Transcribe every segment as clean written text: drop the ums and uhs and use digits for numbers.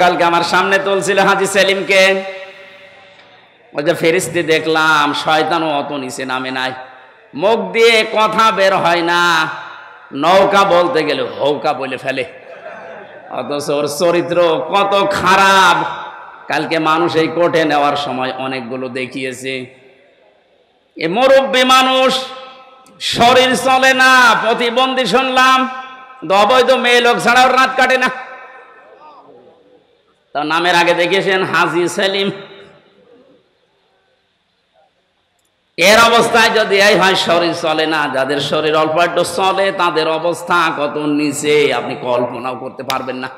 কালকে আমার সামনে তুলছিল হাজী সেলিমকে, ওই যে ফেরেশতা দেখলাম, শয়তানও অত নিচে নামে নাই, মুখ দিয়ে কথা বের হয় না, নৌকা বলতে গেলে হৌকা বলে ফেলে, অথচ ওর চরিত্র কত খারাপ। কালকে মানুষ এই কোর্টে নেওয়ার সময় অনেকগুলো দেখিয়েছে, এ মুরব্বী মানুষ, শরীর চলে না, প্রতিবন্ধী শুনলাম, অবৈধ মেয়ে লোক ছাড়া ওর রাত কাটে না। তার নামের আগে দেখিয়েছেন হাজী সেলিম। এর অবস্থায় যদি এই হয় শরীর চলে না, যাদের শরীর অল্প একটু চলে তাদের অবস্থা কত নিচে আপনি কল্পনাও করতে পারবেন না।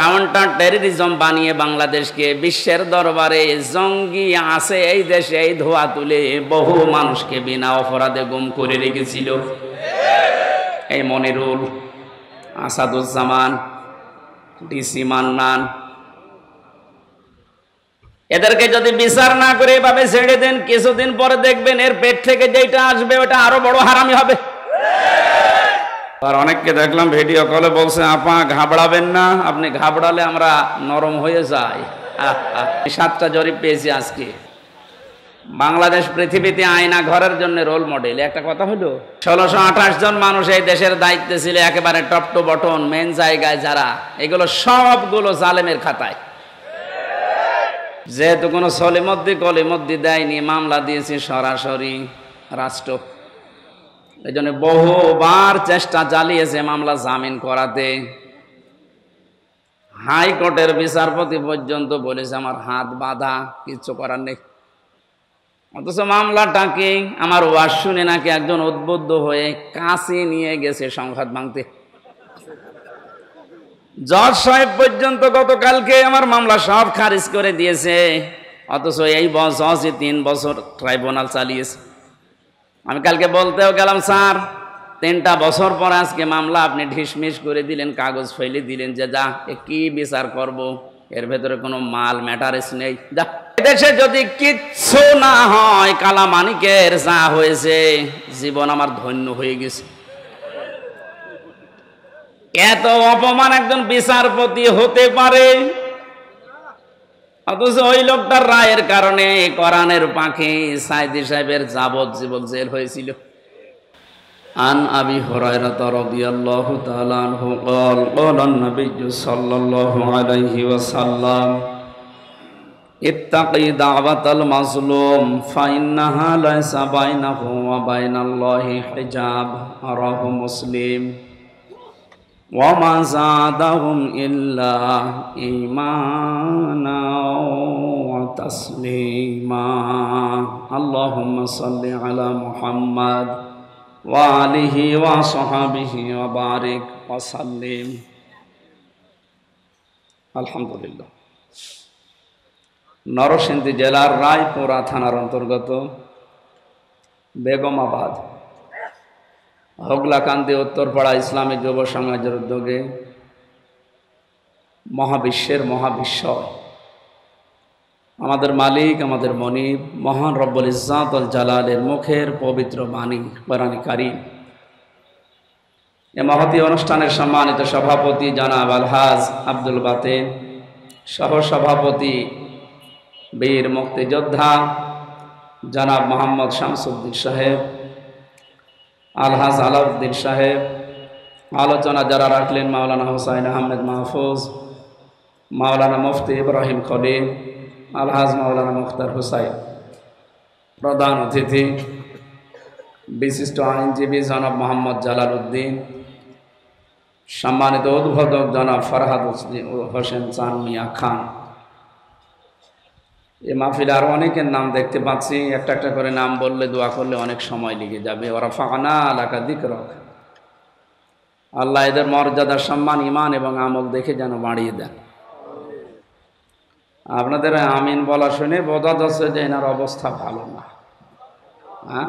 কাউন্টার টেররিজম বানিয়ে বাংলাদেশকে বিশ্বের দরবারে জঙ্গি আছে এই দেশে এই ধোয়া তুলে বহু মানুষকে বিনা অপরাধে গুম করে রেখেছিল। এই মনিরুল, আসাদুজ্জামান, ডিসি মান্নান, এদেরকে যদি বিচার না করে এভাবে ছেড়ে দেন, কিছুদিন পরে দেখবেন এর পেট থেকে যেটা আসবে ওটা আরো বড় হারামি হবে। আর অনেককে দেখলাম ভিডিও কলে বলছে, আপা ঘাবড়াবেন না, আপনি ঘাবড়ালে আমরা নরম হয়ে যাই। 7টা জরিপ পেয়েছি আজকে। বাংলাদেশ পৃথিবীতে আয়না ঘরের জন্য রোল মডেল। একটা কথা হলো 1628 জন মানুষ এই দেশের দায়িত্বে ছিল, একেবারে টপ টু বটন মেন জায়গায় যারা, এগুলো সবগুলো জালেমের খাতায়। যেহেতু কোনো সলিমদ্দি কলিমদ্দি দেয়নি, মামলা দিয়েছি সরাসরি রাষ্ট্র। এই জন্য বহুবার চেষ্টা চালিয়েছে মামলা জামিন করাতে। হাইকোর্টের বিচারপতি পর্যন্ত বলেছে আমার হাত বাঁধা, কিচ্ছু করার নেই। অথচ মামলাটাকে আমার ওয়াজ শুনে নাকি একজন উদ্বুদ্ধ হয়ে কাছে নিয়ে গেছে সংঘাত ভাঙতে। জজ সাহেব পর্যন্ত গতকালকে আমার মামলা সব খারিজ করে দিয়েছে, অথচ এই জজই 3 বছর ট্রাইব্যুনাল চালিয়েছে। আমি কালকে বলতেও গেলাম, স্যার 3টা বছর পর আজকে মামলা আপনি ঢিসমিস করে দিলেন, কাগজ ফেলে দিলেন, যে যা কি বিচার করব, এর ভেতরে কোনো মাল ম্যাটারেস নেই, যা। এদেশে যদি কিচ্ছু না হয়, কালা মানিকের যা হয়েছে, জীবন আমার ধন্য হয়ে গেছে। এত অপমান একজন বিচারপতি হতে পারে, অথচ ওই লোকটার রায়ের কারণে কোরআনের পাখি সাইদি সাহেবের যাবজ্জীবন জেল হয়েছিল। আন আবি হুরায়রা রাদিয়াল্লাহু তাআলা আনহু قال قال النبي صلى الله عليه وسلم اتقي دعوة المظلوم فإنها ليس بينه وبين الله حجاب رواه مسلم وما زادهم إلا إيمانا وتسليما اللهم صل على محمد وآله وصحبه وبارك وسلم আলহামদুলিল্লাহ। নরসিংদী জেলার রায়পুরা থানার অন্তর্গত বেগমাবাদ হগলাকান্দি উত্তরপাড়া ইসলামী যুব সমাজের উদ্যোগে মহাবিশ্বের মহাবিশ্বয় আমাদের মালিক, আমাদের মনিব, মহান রব্বুল ইজ্জাত ওয়াল জালালের মুখের পবিত্র বাণী কোরআনে কারীম, এ মহতী অনুষ্ঠানের সম্মানিত সভাপতি জনাব আলহাজ আব্দুল বাতেন, সহ সভাপতি বীর মুক্তিযোদ্ধা জনাব মোহাম্মদ শামসুদ্দিন সাহেব, আলহাজ আলাউদ্দিন সাহেব, আলোচনা যারা রাখলেন মাওলানা হুসাইন আহমেদ মাহফুজ, মাওলানা মুফতি ইব্রাহিম খলিল, আলহাজ মাওলানা মুখতার হুসাইন, প্রধান অতিথি বিশিষ্ট আইনজীবী জনাব মোহাম্মদ জালাল উদ্দিন, সম্মানিত উদ্বোধক জনাব ফরহাদ হোসেন চান মিয়া খান। এই মাহফিলে আরো অনেকের নাম দেখতে পাচ্ছি, একটা একটা করে নাম বললে দোয়া করলে অনেক সময় লেগে যাবে। ওরা ফানা আলাকা যিকরাক, আল্লাহ এদের মর্যাদা, সম্মান, ইমান এবং আমল দেখে যেন বাড়িয়ে দেন। আপনাদের আমিন বলা শুনে বোঝা যাচ্ছে যে এনার অবস্থা ভালো না। হ্যাঁ,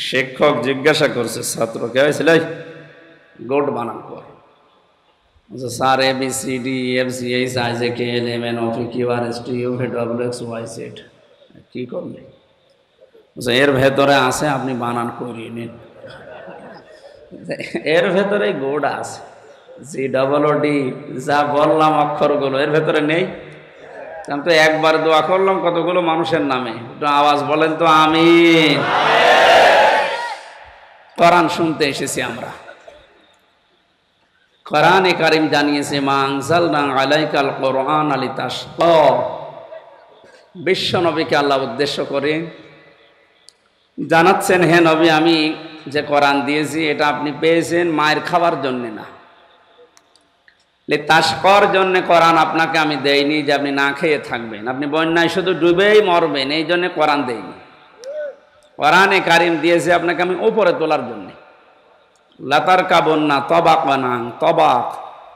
শিক্ষক জিজ্ঞাসা করছে ছাত্রকে, হয়েছিল গোট বানান কর। Sir ABCD EFG HIJK LMN OPQRST UVWXYZ কি করলে? এর ভেতরে আছে, আপনি বানান করিয়ে নিন। এর ভেতরে গোড়া আছে, GOOD যা বললাম অক্ষরগুলো এর ভেতরে নেই। আমি তো একবার দোয়া করলাম কতগুলো মানুষের নামে, একটু আওয়াজ বলেন তো আমিন। কোরআন শুনতে এসেছি আমরা। কোরআনে কারীম জানিয়েছে মা আনজালনা আলাইকাল কোরআন লিতাশকা। বিশ্ব নবীকে আল্লাহ উদ্দেশ্য করে জানাচ্ছেন, হে নবী, আমি যে কোরআন দিয়েছি এটা আপনি পেয়েছেন মায়ের খাবার জন্য না, লিতাশকার জন্য কোরআন আপনাকে আমি দেইনি যে আপনি না খেয়ে থাকবেন, আপনি বন্যায় শুধু ডুবেই মরবেন, এই জন্য কোরআন দেইনি। কোরআনে কারীম দিয়েছে আপনাকে আমি উপরে তোলার জন্য। লাতারকাবুন্না তবাকান আন তবাক,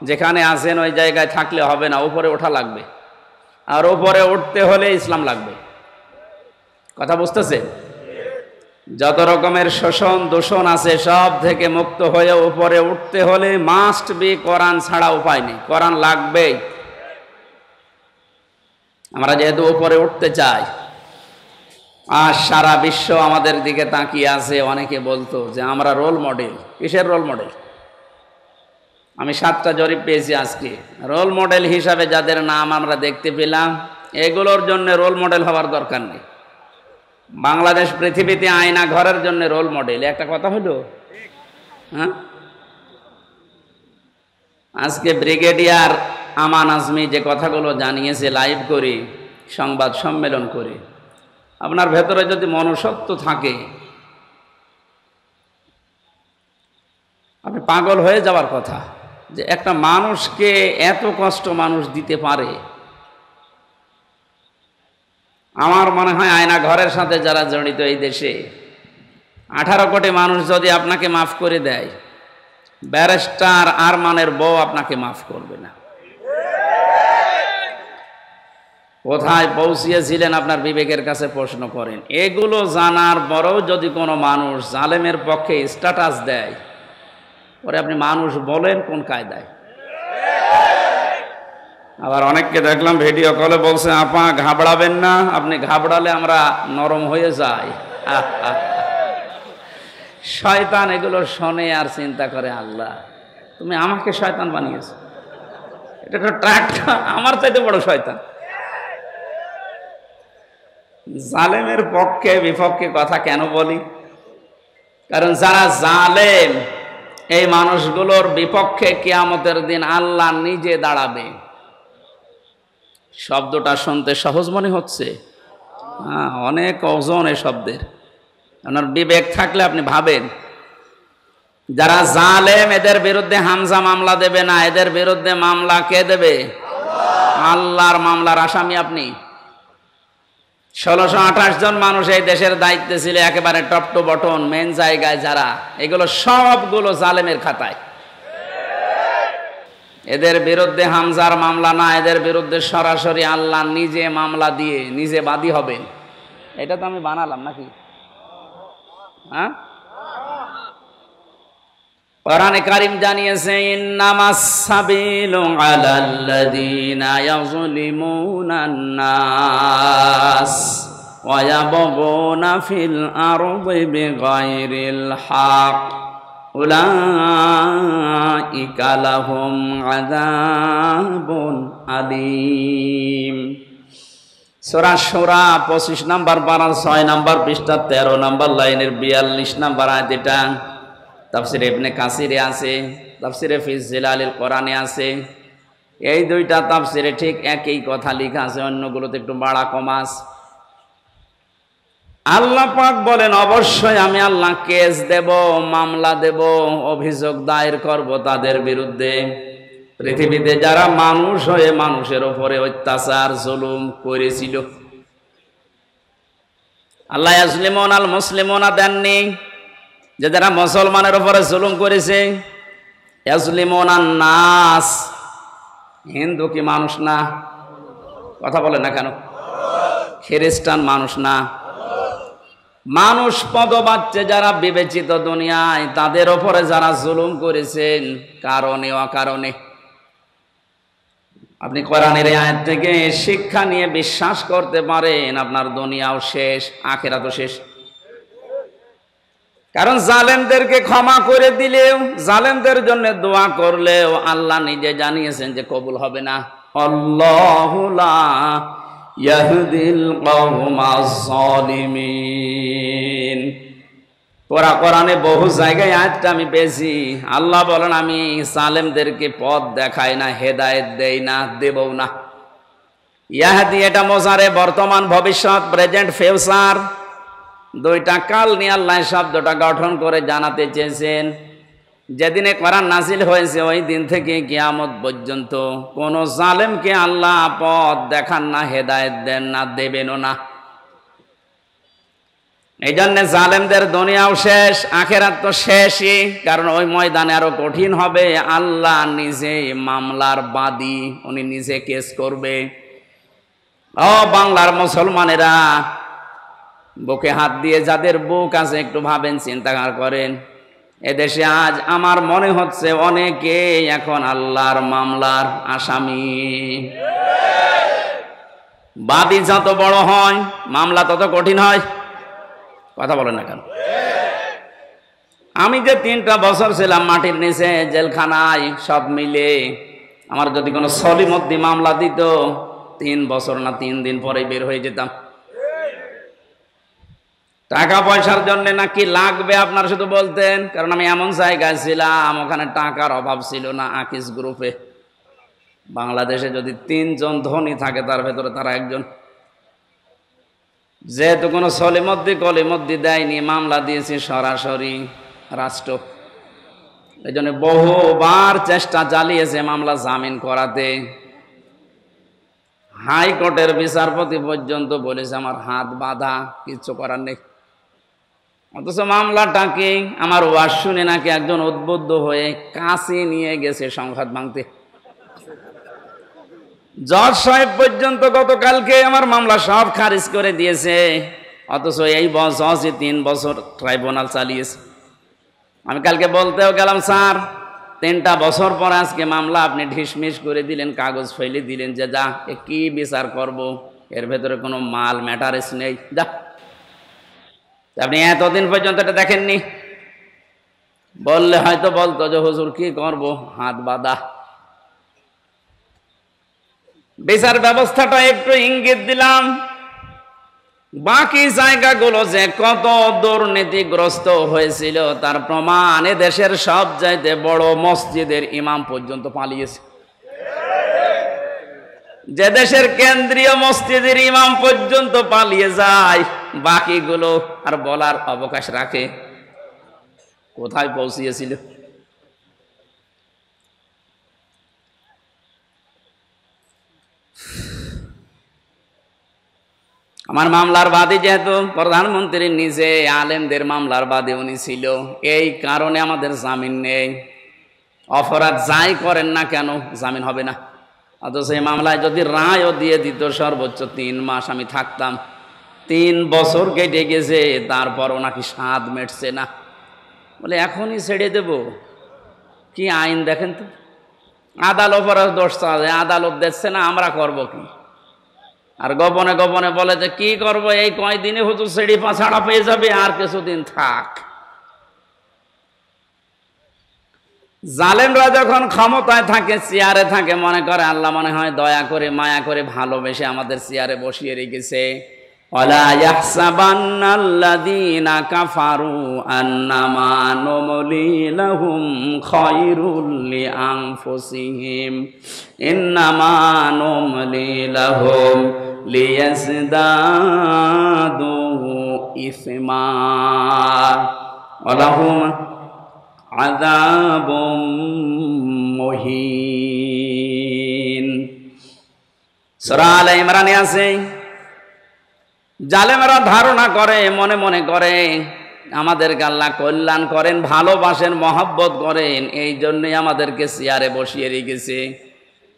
যেখানে আছেন ওই জায়গায় থাকলে হবে না, উপরে ওঠা লাগবে। আর উপরে উঠতে হলে ইসলাম লাগবে। কথা বুঝতেছে? যত রকমের শোষণ দূষণ আছে সব থেকে মুক্ত হয়ে উপরে উঠতে হলে মাস্ট বি কোরআন ছাড়া উপায় নেই, কোরআন লাগবেই। আমরা যেহেতু উপরে উঠতে চাই, আর সারা বিশ্ব আমাদের দিকে তাকিয়ে আছে, অনেকে বলতো যে আমরা রোল মডেল। কিসের রোল মডেল? আমি 7টা জরিপ পেয়েছি আজকে। রোল মডেল হিসাবে যাদের নাম আমরা দেখতে পেলাম, এগুলোর জন্য রোল মডেল হওয়ার দরকার নেই। বাংলাদেশ পৃথিবীতে আয়না ঘরের জন্য রোল মডেল, একটা কথা হলো। হ্যাঁ, আজকে ব্রিগেডিয়ার আমান আজমি যে কথাগুলো জানিয়েছে লাইভ করে, সংবাদ সম্মেলন করে, আপনার ভেতরে যদি মনুষ্যত্ব থাকে আপনি পাগল হয়ে যাওয়ার কথা যে একটা মানুষকে এত কষ্ট মানুষ দিতে পারে। আমার মনে হয় আয়না ঘরের সাথে যারা জড়িত এই দেশে 18 কোটি মানুষ যদি আপনাকে মাফ করে দেয়, ব্যারিস্টার আরমানের বউ আপনাকে মাফ করবে না। কোথায় পৌঁছিয়েছিলেন আপনার বিবেকের কাছে প্রশ্ন করেন। এগুলো জানার পরেও যদি কোনো মানুষ জালেমের পক্ষে স্ট্যাটাস দেয়, পরে আপনি মানুষ বলেন কোন কায়দায়? আবার অনেককে দেখলাম ভিডিও কলে বলছে আপা ঘাবড়াবেন না, আপনি ঘাবড়ালে আমরা নরম হয়ে যাই। শয়তান এগুলো শোনে আর চিন্তা করে, আল্লাহ তুমি আমাকে শয়তান বানিয়েছো, এটা একটা ট্রাক্টর আমার চাইতে বড় শয়তান। জালেমের পক্ষে বিপক্ষে কথা কেন বলি? কারণ যারা জালেম এই মানুষগুলোর বিপক্ষে কিয়ামতের দিন আল্লাহ নিজে দাঁড়াবে। শব্দটা শুনতে সহজ মনে হচ্ছে, অনেক ওজন এই শব্দের। আপনার বিবেক থাকলে আপনি ভাবেন, যারা জালেম এদের বিরুদ্ধে হামজা মামলা দেবে না, এদের বিরুদ্ধে মামলা কে দেবে? আল্লাহর মামলার আসামি আপনি। 1628 জন মানুষ এই দেশের দায়িত্বে ছিল, একেবারে টপ টু বটন মেন জায়গায় যারা, এগুলো সবগুলো জালেমের খাতায়। এদের বিরুদ্ধে হামজার মামলা না, এদের বিরুদ্ধে সরাসরি আল্লাহ নিজে মামলা দিয়ে নিজে বাদী হবেন। এটা তো আমি বানালাম নাকি? হ্যাঁ, কোরআনে কারীম জানিয়েছে ইন্নামাস সাবিলু আলাল্লাযীনা ইয়াযলিমুনান নাস ওয়া ইয়াবগুনা ফিল আরদি বিগাইরিল হক উলাইকা লাহুম আযাবুন আলীম। সূরা শূরা 25 নম্বর পারা 6 নম্বর পৃষ্ঠা 13 নম্বর লাইনের 42 নম্বর আয়াত। এটা তাফসিরে ইবনে কাসিরে আছে, তাফসিরে ফি জিলালিল কোরআনে আছে। এই দুইটা তাফসিরে ঠিক একই কথা লেখা আছে, অন্যগুলোতে একটু বাড়া কমাস। আল্লাহ পাক বলেন অবশ্যই আমি আল্লাহ কেস দেব, মামলা দেব, অভিযোগ দায়ের করব তাদের বিরুদ্ধে পৃথিবীতে যারা মানুষ হয়ে মানুষের উপরে অত্যাচার জুলুম করেছিল। আল্লাহ ইয়াজলিমুন আল মুসলিমুনা দেননি, যে যারা মুসলমানের উপরে জুলুম করেছে। ইয়াজলিমুন আন নাস, হিন্দু কি মানুষ না? কথা বলে না কেন? খ্রিস্টান মানুষ না? মানুষ পদবাচ্চে যারা বিবেচিত দুনিয়ায়, তাদের উপরে যারা জুলুম করেছেন কারণে অকারণে। আপনি কোরআনের এই আয়াত থেকে শিক্ষা নিয়ে বিশ্বাস করতে পারেন, আপনার দুনিয়াও শেষ, আখিরাতও শেষ। কারণ জালেমদেরকে ক্ষমা করে দিলেও, জালেমদের জন্য দোয়া করলেও আল্লাহ নিজে জানিয়েছেন যে কবুল হবে না। আল্লাহু লা ইয়াহদিল কওমাজ জালিমিন। কোরআনে বহু জায়গায় আয়াতটা আমি পেয়েছি। আল্লাহ বলেন, আমি জালেমদেরকে পথ দেখাই না, হেদায়েত দেই না, দেবও না। ইয়াহদি এটা মোজারে, বর্তমান ভবিষ্যৎ, প্রেজেন্ট ফিউচার, দুইটা কাল নিয়ে আল্লাহ শব্দটা গঠন করে জানাতে চেয়েছেন। যেদিনে কোরআন নাজিল হয়েছে ওই দিন থেকে কিয়ামত পর্যন্ত কোন জালেমকে আল্লাহ পথ দেখান না, হেদায়েত দেন না, দেবেনও না। এই জন্য জালেমদের দুনিয়াও শেষ, আখেরাত তো শেষই। কারণ ওই ময়দানে আরো কঠিন হবে। আল্লাহ নিজে মামলার বাদী, উনি নিজে কেস করবে। ও বাংলার মুসলমানেরা, বুকে হাত দিয়ে যাদের বুক আছে একটু ভাবেন, চিন্তা করেন। এদেশে আজ আমার মনে হচ্ছে অনেকে এখন আল্লাহর মামলার আসামি। বাদী যত বড় হয় মামলা তত কঠিন হয়। কথা বলেন না কেন? আমি যে 3টা বছর ছিলাম মাটির নিচে জেলখানায়, সব মিলে আমার যদি কোনো সলিমদ্দি মামলা দিত 3 বছর না 3 দিন পরে বের হয়ে যেতাম। টাকা পয়সার জন্য নাকি লাগবে আপনার শুধু বলতেন। কারণ আমি এমন জায়গায় ছিলাম ওখানে টাকার অভাব ছিল না। আকিস গ্রুপে বাংলাদেশে যদি 3 জন ধনী থাকে তার ভেতরে তারা একজন। যেহেতু কোনো সলিমদ্দি কলিমদ্দি দেয়নি, মামলা দিয়েছি সরাসরি রাষ্ট্র। এই জন্য বহুবার চেষ্টা চালিয়েছে মামলা জামিন করাতে। হাইকোর্টের বিচারপতি পর্যন্ত বলেছে আমার হাত বাঁধা, কিচ্ছু করার নেই। অথচ মামলাটাকে আমার ওয়াজ শুনে নাকি একজন উদ্বুদ্ধ হয়ে কাছে নিয়ে গেছে সংঘাত ভাঙতে। জজ সাহেব পর্যন্ত গতকালকে আমার মামলা সব খারিজ করে দিয়েছে। অথচ এই জজই 3 বছর ট্রাইব্যুনাল চালিয়েছে। আমি কালকে বলতেও গেলাম, স্যার 3টা বছর পর আজকে মামলা আপনি ঢিসমিস করে দিলেন, কাগজ ফেলে দিলেন যে যা কি বিচার করব, এর ভেতরে কোনো মাল ম্যাটারেস নেই, যা। আপনি এতদিন পর্যন্ত এটা দেখেননি। বললে হয়তো বলতো যে হুজুর কি করব, হাত বাঁধা। বিচার ব্যবস্থাটা একটু ইঙ্গিত দিলাম। বাকি জায়গাগুলো যে কত দুর্নীতিগ্রস্ত হয়েছিল তার প্রমাণ দেশের সব চাইতে বড় মসজিদের ইমাম পর্যন্ত পালিয়েছে। যে দেশের কেন্দ্রীয় মসজিদের ইমাম পর্যন্ত পালিয়ে যায়, বাকিগুলো আর বলার অবকাশ রাখে কোথায় পৌঁছিয়েছিল। আমার মামলার বাদী যেহেতু প্রধানমন্ত্রী নিজে আলেমদের মামলার বাদী উনি ছিল, এই কারণে আমাদের জামিন নেই। অপরাধ যাই করেন না কেন জামিন হবে না। অথচ এই মামলায় যদি রায়ও দিয়ে দিত সর্বোচ্চ 3 মাস আমি থাকতাম। 3 বছর কেটে গেছে, তারপরও নাকি স্বাদ মেটছে না। বলে এখনই ছেড়ে দেব? কি আইন দেখেন তো। আদালত অপরাধ দোষ চায়, আদালত দেখছে না, আমরা করব কি? আর গোপনে গোপনে বলে যে কি করব, এই কয়দিনে হুজুর ছেড়ে ছাড়া পেয়ে যাবে, আর কিছুদিন থাক। জালেমরা যখন ক্ষমতায় থাকে, চেয়ারে থাকে, মনে করে আল্লাহ মনে হয় দয়া করে মায়া করে ভালোবেসে আমাদের চেয়ারে বসিয়ে রেখেছে। ওয়ালা ইয়াহসাবান্নাল্লাযীনা কাফারু আন্নামা নুমলি লাহুম খায়রুল লিআনফুসিহিম ইন্নামা নুমলি লাহুম লিয়াজদাদু ইসমা ওয়ালাহুম আযাবুম মুহিন। সূরা আলে ইমরানে আছে, জালেমেরা ধারণা করে, মনে মনে করে আমাদেরকে আল্লাহ কল্যাণ করেন, ভালোবাসেন, মহব্বত করেন, এই জন্যই আমাদেরকে চেয়ারে বসিয়ে রেখেছে।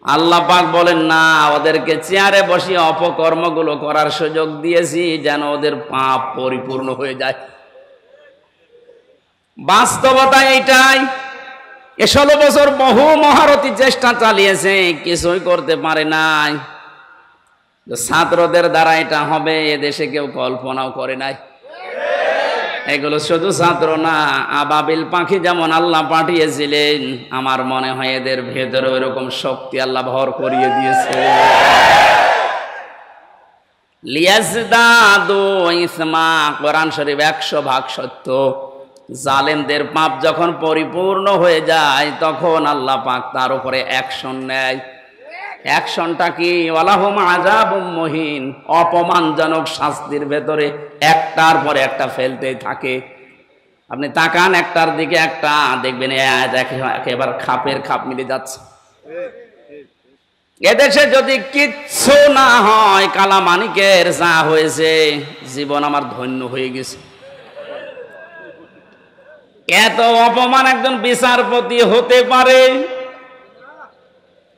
আল্লাহ পাক বলেন না, ওদেরকে চেয়ারে বসিয়ে অপকর্মগুলো করার সুযোগ দিয়েছি যেন ওদের পাপ পরিপূর্ণ হয়ে যায়। বাস্তবতা এইটাই। 16 বছর বহু মহারথী চেষ্টা চালিয়েছে, কিছুই করতে পারে নাই। ছাত্রদের দ্বারা এটা হবে এদেশে কেউ কল্পনাও করে নাই। এগুলো শুধু ছাত্র না, আবাবিল পাখি যেমন আল্লাহ পাঠিয়েছিলেন, আমার মনে হয় এদের ভেতরে ওইরকম শক্তি আল্লাহ ভর করিয়ে দিয়েছে। লিয়াজদাদু ইসমা, কোরআন শরীফ 100% সত্য। জালেমদের পাপ যখন পরিপূর্ণ হয়ে যায় তখন আল্লাহ পাক তার উপরে অ্যাকশন নেয়। অ্যাকশনটা কি? ওয়ালাহুম আযাবুম মুহিন, অপমানজনক শাস্তির ভেতরে একটার পর একটা ফেলতেই থাকে। আপনি তাকান একটার দিকে একটা, দেখবেন একেবারে খাপের খাপ মিলে যাচ্ছে। এদেশে যদি কিচ্ছু না হয়, কালামানিকের যা হয়েছে, জীবন আমার ধন্য হয়ে গেছে। এত অপমান একজন বিচারপতি হতে পারে,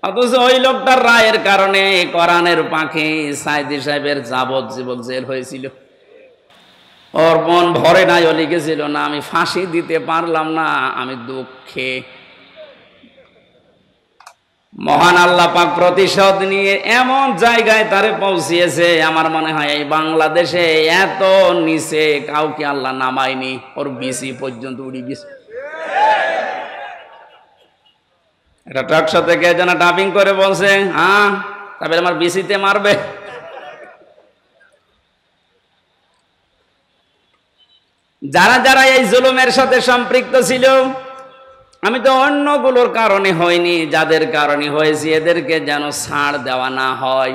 অথচ ওই লোকটার রায়ের কারণে কোরআনের পাখি সাইদি সাহেবের যাবজ্জীবন জেল হয়েছিল। ওর মন ভরে নাই, ও লিখেছিল না আমি ফাঁসি দিতে পারলাম না, আমি দুঃখে। মহান আল্লাহ পাক প্রতিশোধ নিয়ে এমন জায়গায় তারে পৌঁছিয়েছে, আমার মনে হয় এই বাংলাদেশে এত নিচে কাউকে আল্লাহ নামায়নি। ওর বিসি পর্যন্ত উড়ে গেছে। এটা টকশো থেকে যেন ডাবিং করে বলছে, হ্যাঁ তারপরে আমার বিসিতে মারবে। যারা যারা এই জুলুমের সাথে সম্পৃক্ত ছিল, আমি তো অন্যগুলোর কারণে হয়নি, যাদের কারণে হয়েছে এদেরকে যেন ছাড় দেওয়া না হয়।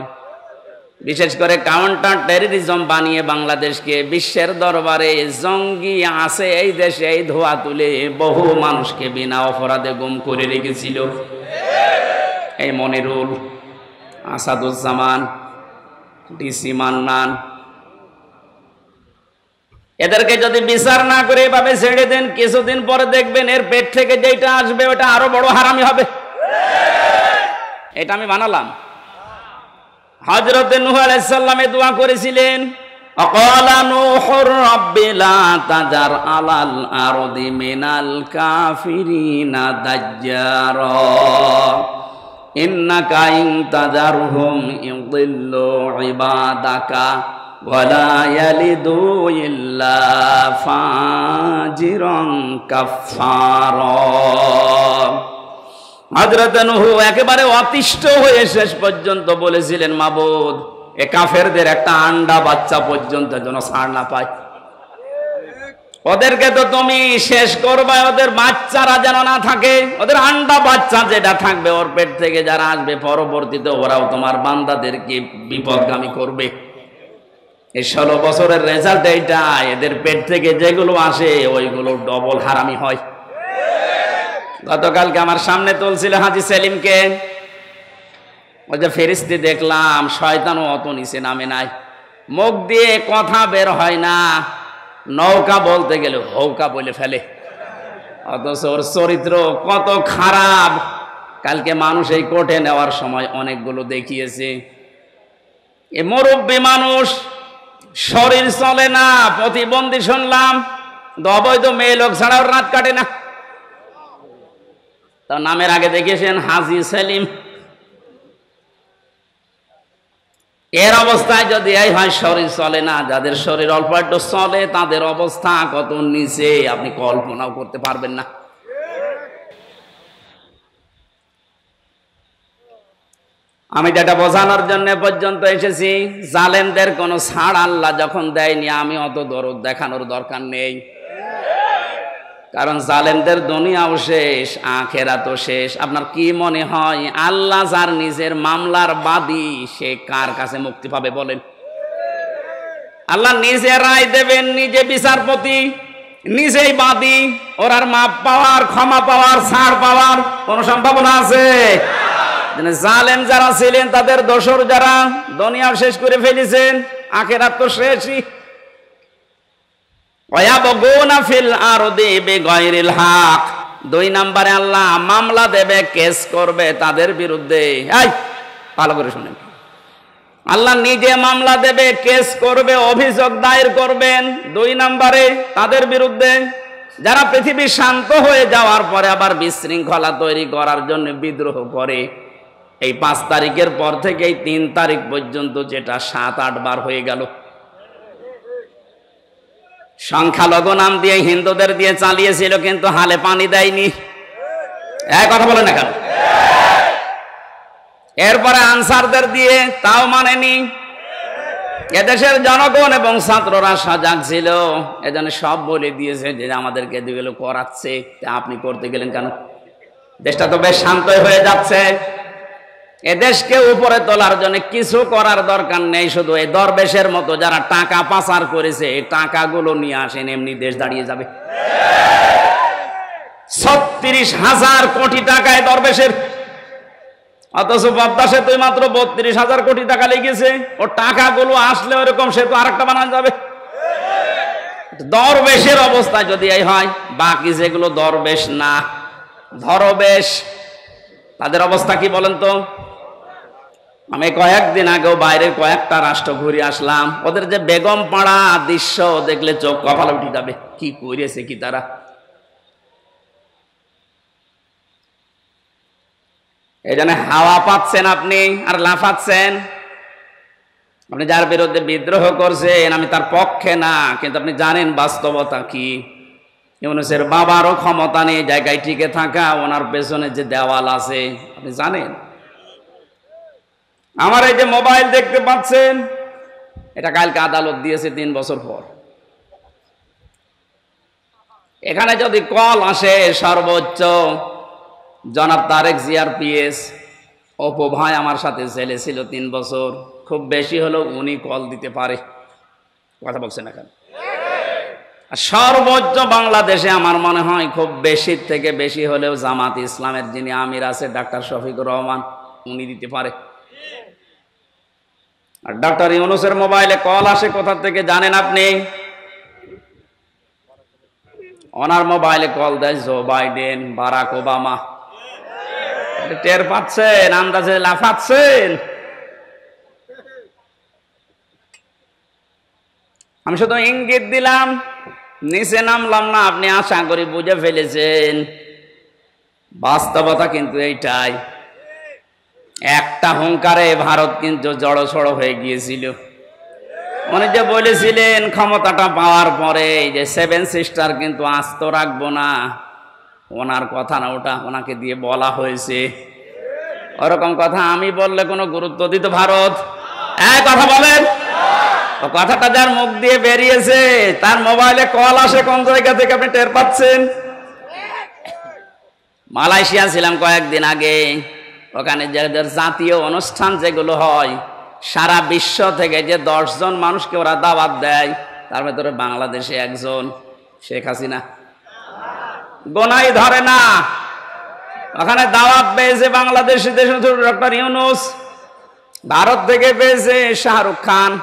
বিশেষ করে কাউন্টার টেররিজম বানিয়ে বাংলাদেশকে বিশ্বের দরবারে জঙ্গি আছে এই দেশে এই ধোয়া তুলে বহু মানুষকে বিনা অপরাধে গুম করে রেখেছিল। এই মনিরুল, আসাদুজ্জামান, ডিসি মান্নান, এদেরকে যদি বিচার না করে এভাবে ছেড়ে দেন, কিছুদিন পরে দেখবেন এর পেট থেকে যেটা আসবে ওটা আরো বড় হারামি হবে। এটা আমি বানালাম। হযরত নূহ আলাইহিস সালাম দোয়া করেছিলেন, আকালা নূহুর রাব্বি লা তাজার আলাল আরদি মিনাল কাফিরিনা দাজ্জারা ইন্নাকা ইন তাজারহুম ইউদিল্লু ইবাদাকা ওয়ালা ইয়ালিদু ইল্লা ফাজিরান কাফফারা। হযরত নূহ একেবারে অতিষ্ঠ হয়ে শেষ পর্যন্ত বলেছিলেন, মাবুদ এ কাফেরদের একটা আন্ডা বাচ্চা পর্যন্ত যেন ছাড় না পায়। ওদেরকে তো তুমি শেষ করবে, ওদের বাচ্চারা যেন না থাকে, ওদের আন্ডা বাচ্চা যেটা থাকবে ওর পেট থেকে যারা আসবে পরবর্তীতে ওরাও তোমার বান্দাদেরকে বিপদগামী করবে। এই 16 বছরের রেজাল্ট এইটা, এদের পেট থেকে যেগুলো আসে ওইগুলো ডবল হারামি হয়। গতকালকে আমার সামনে তুলছিল হাজী সেলিমকে, ওই যে ফেরেশতা দেখলাম, শয়তানও অত নিচে নামে নাই, মুখ দিয়ে কথা বের হয় না, নৌকা বলতে গেলে হৌকা বলে ফেলে, অথচ ওর চরিত্র কত খারাপ। কালকে মানুষ এই কোর্টে নেওয়ার সময় অনেকগুলো দেখিয়েছে, এ মুরব্বী মানুষ, শরীর চলে না, প্রতিবন্ধী শুনলাম, অবৈধ মেয়ে লোক ছাড়া ওর রাত কাটে না। তার নামের আগে দেখিয়েছেন হাজী সেলিম। এর অবস্থায় যদি এই হয় শরীর চলে না, যাদের শরীর অল্প একটু চলে তাদের অবস্থা কত নিচে আপনি কল্পনাও করতে পারবেন না। আমি যেটা বোঝানোর জন্য পর্যন্ত এসেছি, জালেমদের কোনো ছাড় আল্লাহ যখন দেয়নি, আমি অত দরদ দেখানোর দরকার নেই। কারণ জালেমদের দুনিয়াও শেষ, আখেরাতও শেষ। আপনার কি মনে হয় আল্লাহ যার নিজের মামলার বাদী, সে কার কাছে মুক্তি পাবে বলেন? আল্লাহ নিজে রায় দেবেন, নিজে বিচারপতি, নিজেই বাদী, ওর আর মাপ পাওয়ার, ক্ষমা পাওয়ার, ছাড় পাওয়ার কোন সম্ভাবনা আছে? জালেম যারা ছিলেন তাদের দোসর যারা দুনিয়া শেষ করে ফেলেছেন, আখেরাত তো শেষই। দুই নম্বরে আল্লাহ মামলা দেবে, কেস করবে তাদের বিরুদ্ধে। ভালো করে শুনেন, আল্লাহ নিজে মামলা দেবে, কেস করবে, অভিযোগ দায়ের করবেন। দুই নম্বরে তাদের বিরুদ্ধে যারা পৃথিবী শান্ত হয়ে যাওয়ার পরে আবার বিশৃঙ্খলা তৈরি করার জন্য বিদ্রোহ করে। এই 5 তারিখের পর থেকে এই 3 তারিখ পর্যন্ত যেটা 7-8 বার হয়ে গেল, সংখ্যালঘু নাম দিয়ে হিন্দুদের দিয়ে চালিয়েছিল, কিন্তু হালে পানি দেয়নি। কথা বলে না কেন? এরপরে আনসারদের দিয়ে, তাও মানেনি। এদেশের জনগণ এবং ছাত্ররা সজাগ ছিল, এজন্য সব বলে দিয়েছে যে আমাদেরকে দিগুলো করাচ্ছে, আপনি করতে গেলেন কেন? দেশটা তো বেশ শান্তই হয়ে যাচ্ছে। এদেশকে উপরে তোলার জন্য কিছু করার দরকার নেই, শুধু এই দরবেশের মতো যারা টাকা পাচার করেছে এই টাকাগুলো নিয়ে আসেন, এমনি দেশ দাঁড়িয়ে যাবে। 36,000 কোটি টাকায় দরবেশের, অথচ পদ্মা সেতুই মাত্র 32,000 কোটি টাকা লেগেছে। ও টাকাগুলো আসলে ওরকম সেতু আরেকটা বানানো যাবে। দরবেশের অবস্থা যদি এই হয়, বাকি যেগুলো দরবেশ না ধরবেশ, তাদের অবস্থা কি বলেন তো? আমি কয়েকদিন আগেও বাইরের কয়েকটা রাষ্ট্র ঘুরে আসলাম, ওদের যে বেগম পাড়া দৃশ্য দেখলে চোখ কপালে উঠে যাবে। কি করেছে কি তারা! এই জন্য হাওয়া পাচ্ছেন আপনি আর লাফাচ্ছেন। আপনি যার বিরুদ্ধে বিদ্রোহ করছেন, আমি তার পক্ষে না, কিন্তু আপনি জানেন বাস্তবতা কি। ইউনূসের বাবারও ক্ষমতা নেই জায়গায় টিকে থাকা, ওনার পেছনে যে দেওয়াল আছে আপনি জানেন। আমার এই যে মোবাইল দেখতে পাচ্ছেন, এটা কালকে আদালত দিয়েছে 3 বছর পর। এখানে যদি কল আসে, সর্বোচ্চ জনাব তারেক জিয়ার পিএস অপু ভাই আমার সাথে জেলে ছিল 3 বছর, খুব বেশি হলেও উনি কল দিতে পারে। কথা বলছেন না কেন? সর্বোচ্চ বাংলাদেশে আমার মনে হয় খুব বেশি থেকে বেশি হলেও জামাত ইসলামের যিনি আমির আছে ডাক্তার শফিকুর রহমান, উনি দিতে পারে। আর ডক্টর ইউনূসের মোবাইলে কল আসে কোথা থেকে জানেন আপনি? ওনার মোবাইলে কল দেয় জো বাইডেন, বারাক ওবামা। টের পাচ্ছেন? আন্দাজে লাফাচ্ছেন। আমি শুধু ইঙ্গিত দিলাম, নিচে নামলাম না। আপনি আশা করি বুঝে ফেলেছেন। বাস্তবতা কিন্তু এইটাই। একটা হুঙ্কারে ভারত কিন্তু জড়সড় হয়ে গিয়েছিল। উনি যে বলেছিলেন ক্ষমতাটা পাওয়ার পরে যে 7 সিস্টার কিন্তু আস্ত রাখবো না, ওনার কথা না ওটা, ওনাকে দিয়ে বলা হয়েছে। ওরকম কথা আমি বললে কোনো গুরুত্ব দিত ভারত? কথা বলেন। ও কথাটা যার মুখ দিয়ে বেরিয়েছে তার মোবাইলে কল আসে কোন জায়গা থেকে আপনি টের পাচ্ছেন? মালয়েশিয়া ছিলাম কয়েকদিন আগে, ওখানে যে জাতীয় অনুষ্ঠান যেগুলো হয় সারা বিশ্ব থেকে যে 10 জন মানুষকে ওরা দাওয়াত দেয়, তার ভেতরে বাংলাদেশে একজন, শেখ হাসিনা। গোনাই ধরে না। ওখানে দাওয়াত পেয়েছে বাংলাদেশি ডক্টর ইউনূস, ভারত থেকে পেয়েছে শাহরুখ খান।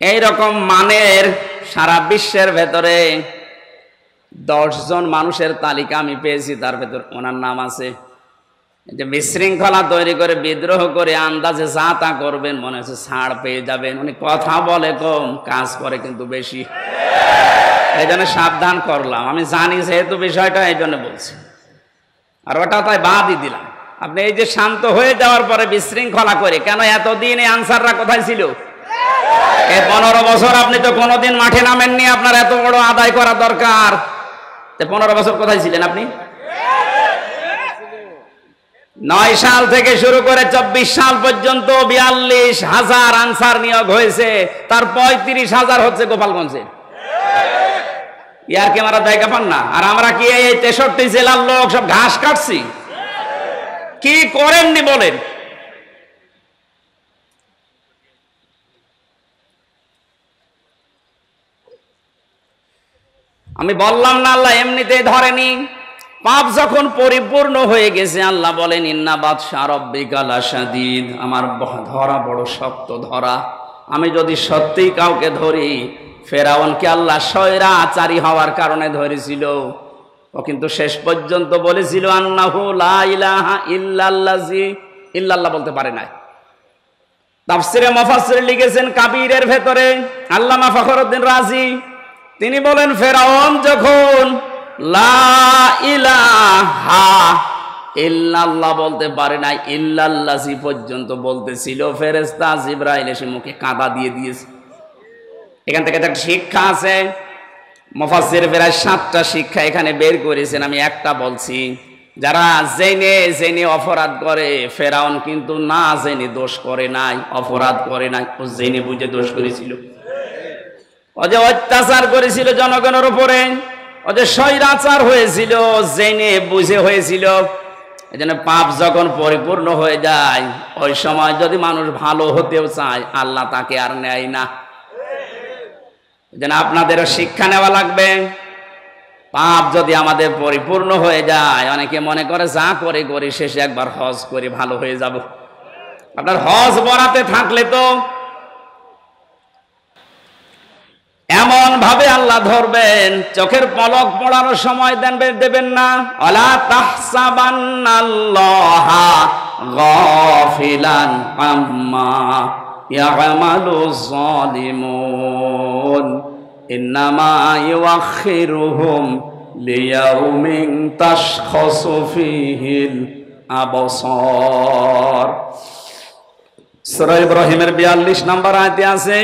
এইরকম মানের সারা বিশ্বের ভেতরে 10 জন মানুষের তালিকা আমি পেয়েছি, তার ভেতর ওনার নাম আছে। যে বিশৃঙ্খলা তৈরি করে বিদ্রোহ করে আন্দাজে যা তা করবেন, মনে হচ্ছে ছাড় পেয়ে যাবেন। উনি কথা বলে কম, কাজ করে কিন্তু বেশি। এই জন্য সাবধান করলাম। আমি জানি যেহেতু বিষয়টা, এই জন্য বলছি। আর ওটা তাই বাদই দিলাম। আপনি এই যে শান্ত হয়ে যাওয়ার পরে বিশৃঙ্খলা করে কেন? এতদিন এই আনসাররা কোথায় ছিল? এই 15 বছর আপনি তো কোনোদিন মাঠে নামেননি। আপনার এত বড় আদায় করা দরকার। 15 বছর কোথায় ছিলেন আপনি? 9 সাল থেকে শুরু করে 24 সাল পর্যন্ত 42,000 আনসার নিয়োগ হয়েছে, তার 35,000 হচ্ছে গোপালগঞ্জে। ইয়ার কে মারা জায়গা পান না? আর আমরা কি এই 63 জেলার লোক সব ঘাস কাটছি? কি করেননি বলেন? আমি বললাম না আল্লাহ এমনিতেই ধরেনি। পাপ যখন পরিপূর্ণ হয়ে গেছে, আল্লাহ বলেন ইন্না বাতশা রাব্বিকা লাশাদীদ, আমার ধরা বড় শক্ত ধরা। আমি যদি সত্যিই কাউকে ধরি, ফেরাউনকে আল্লাহ স্বৈরাচারী হওয়ার কারণে ধরেছিল। ও কিন্তু শেষ পর্যন্ত বলেছিল আন্নাহু লা ইলাহা ইল্লাল্লাযী, ইল্লাল্লাহ বলতে পারে না। তাফসিরে মুফাসসির লিখেছেন কাবীরের ভেতরে আল্লামা ফখরুদ্দিন রাজি, তিনি বলেন ফেরাউন যখন লা ইলাহা ইল্লাল্লাহ বলতে পারে না, ইল্লাল্লাযী পর্যন্ত বলতেছিল, ফেরেশতা জিবরাইল এসে মুখে কাঁদা দিয়ে দিয়েছে। এখান থেকে একটা শিক্ষা আছে, মুফাসসির প্রায় 7টা শিক্ষা এখানে বের করেছেন, আমি একটা বলছি। যারা জেনে জেনে অপরাধ করে, ফেরাউন কিন্তু না জেনে দোষ করে নাই, অপরাধ করে নাই, ও জেনে বুঝে দোষ করেছিল। ও যে অত্যাচার করেছিল জনগণের উপরে, ও যে স্বৈরাচার হয়েছিল, জেনে বুঝে হয়েছিল। এই জন্য পাপ যখন পরিপূর্ণ হয়ে যায়, ওই সময় যদি মানুষ ভালো হতেও চায়, আল্লাহ তাকে আর নেয় না। এই জন্য আপনাদেরও শিক্ষা নেওয়া লাগবে। পাপ যদি আমাদের পরিপূর্ণ হয়ে যায়, অনেকে মনে করে যা করে করি শেষে একবার হজ করে ভালো হয়ে যাব। আপনার হজ বরাতে থাকলে তো এমন ভাবে আল্লাহ ধরবেন, চোখের পলক পড়ানোর সময় দেবেন না। আলা তাহসাবান্নাল্লাহা গাফিলান আম্মা ইয়ামালুজ জালিমুন ইন্নামা ইউআখিরুহুম লিয়াউমিন তাশখাসু ফীহিল আবসার। সূরা ইব্রাহিমের 42 নম্বর আয়াতে আছে,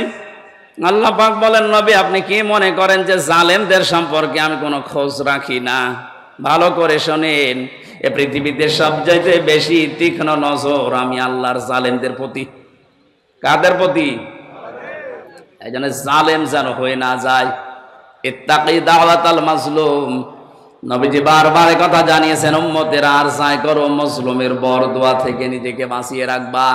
আল্লাহ পাক বলেন, নবী আপনি কি মনে করেন যে জালেমদের সম্পর্কে আমি কোনো খোঁজ রাখি না? ভালো করে শোনেন, এ পৃথিবীতে সবচাইতে বেশি তীক্ষ্ণ নজর আমি আল্লাহর জালেমদের প্রতি। কাদের প্রতি? এই জন্য জালেম যেন হয়ে না যায়। ইত্তাকি দাওয়াতাল মাজলুম, নবীজি বারবার কথা জানিয়েছেন, উম্মতেরা আর যাই করো মজলুমের বরদোয়া থেকে নিজেকে বাঁচিয়ে রাখবা।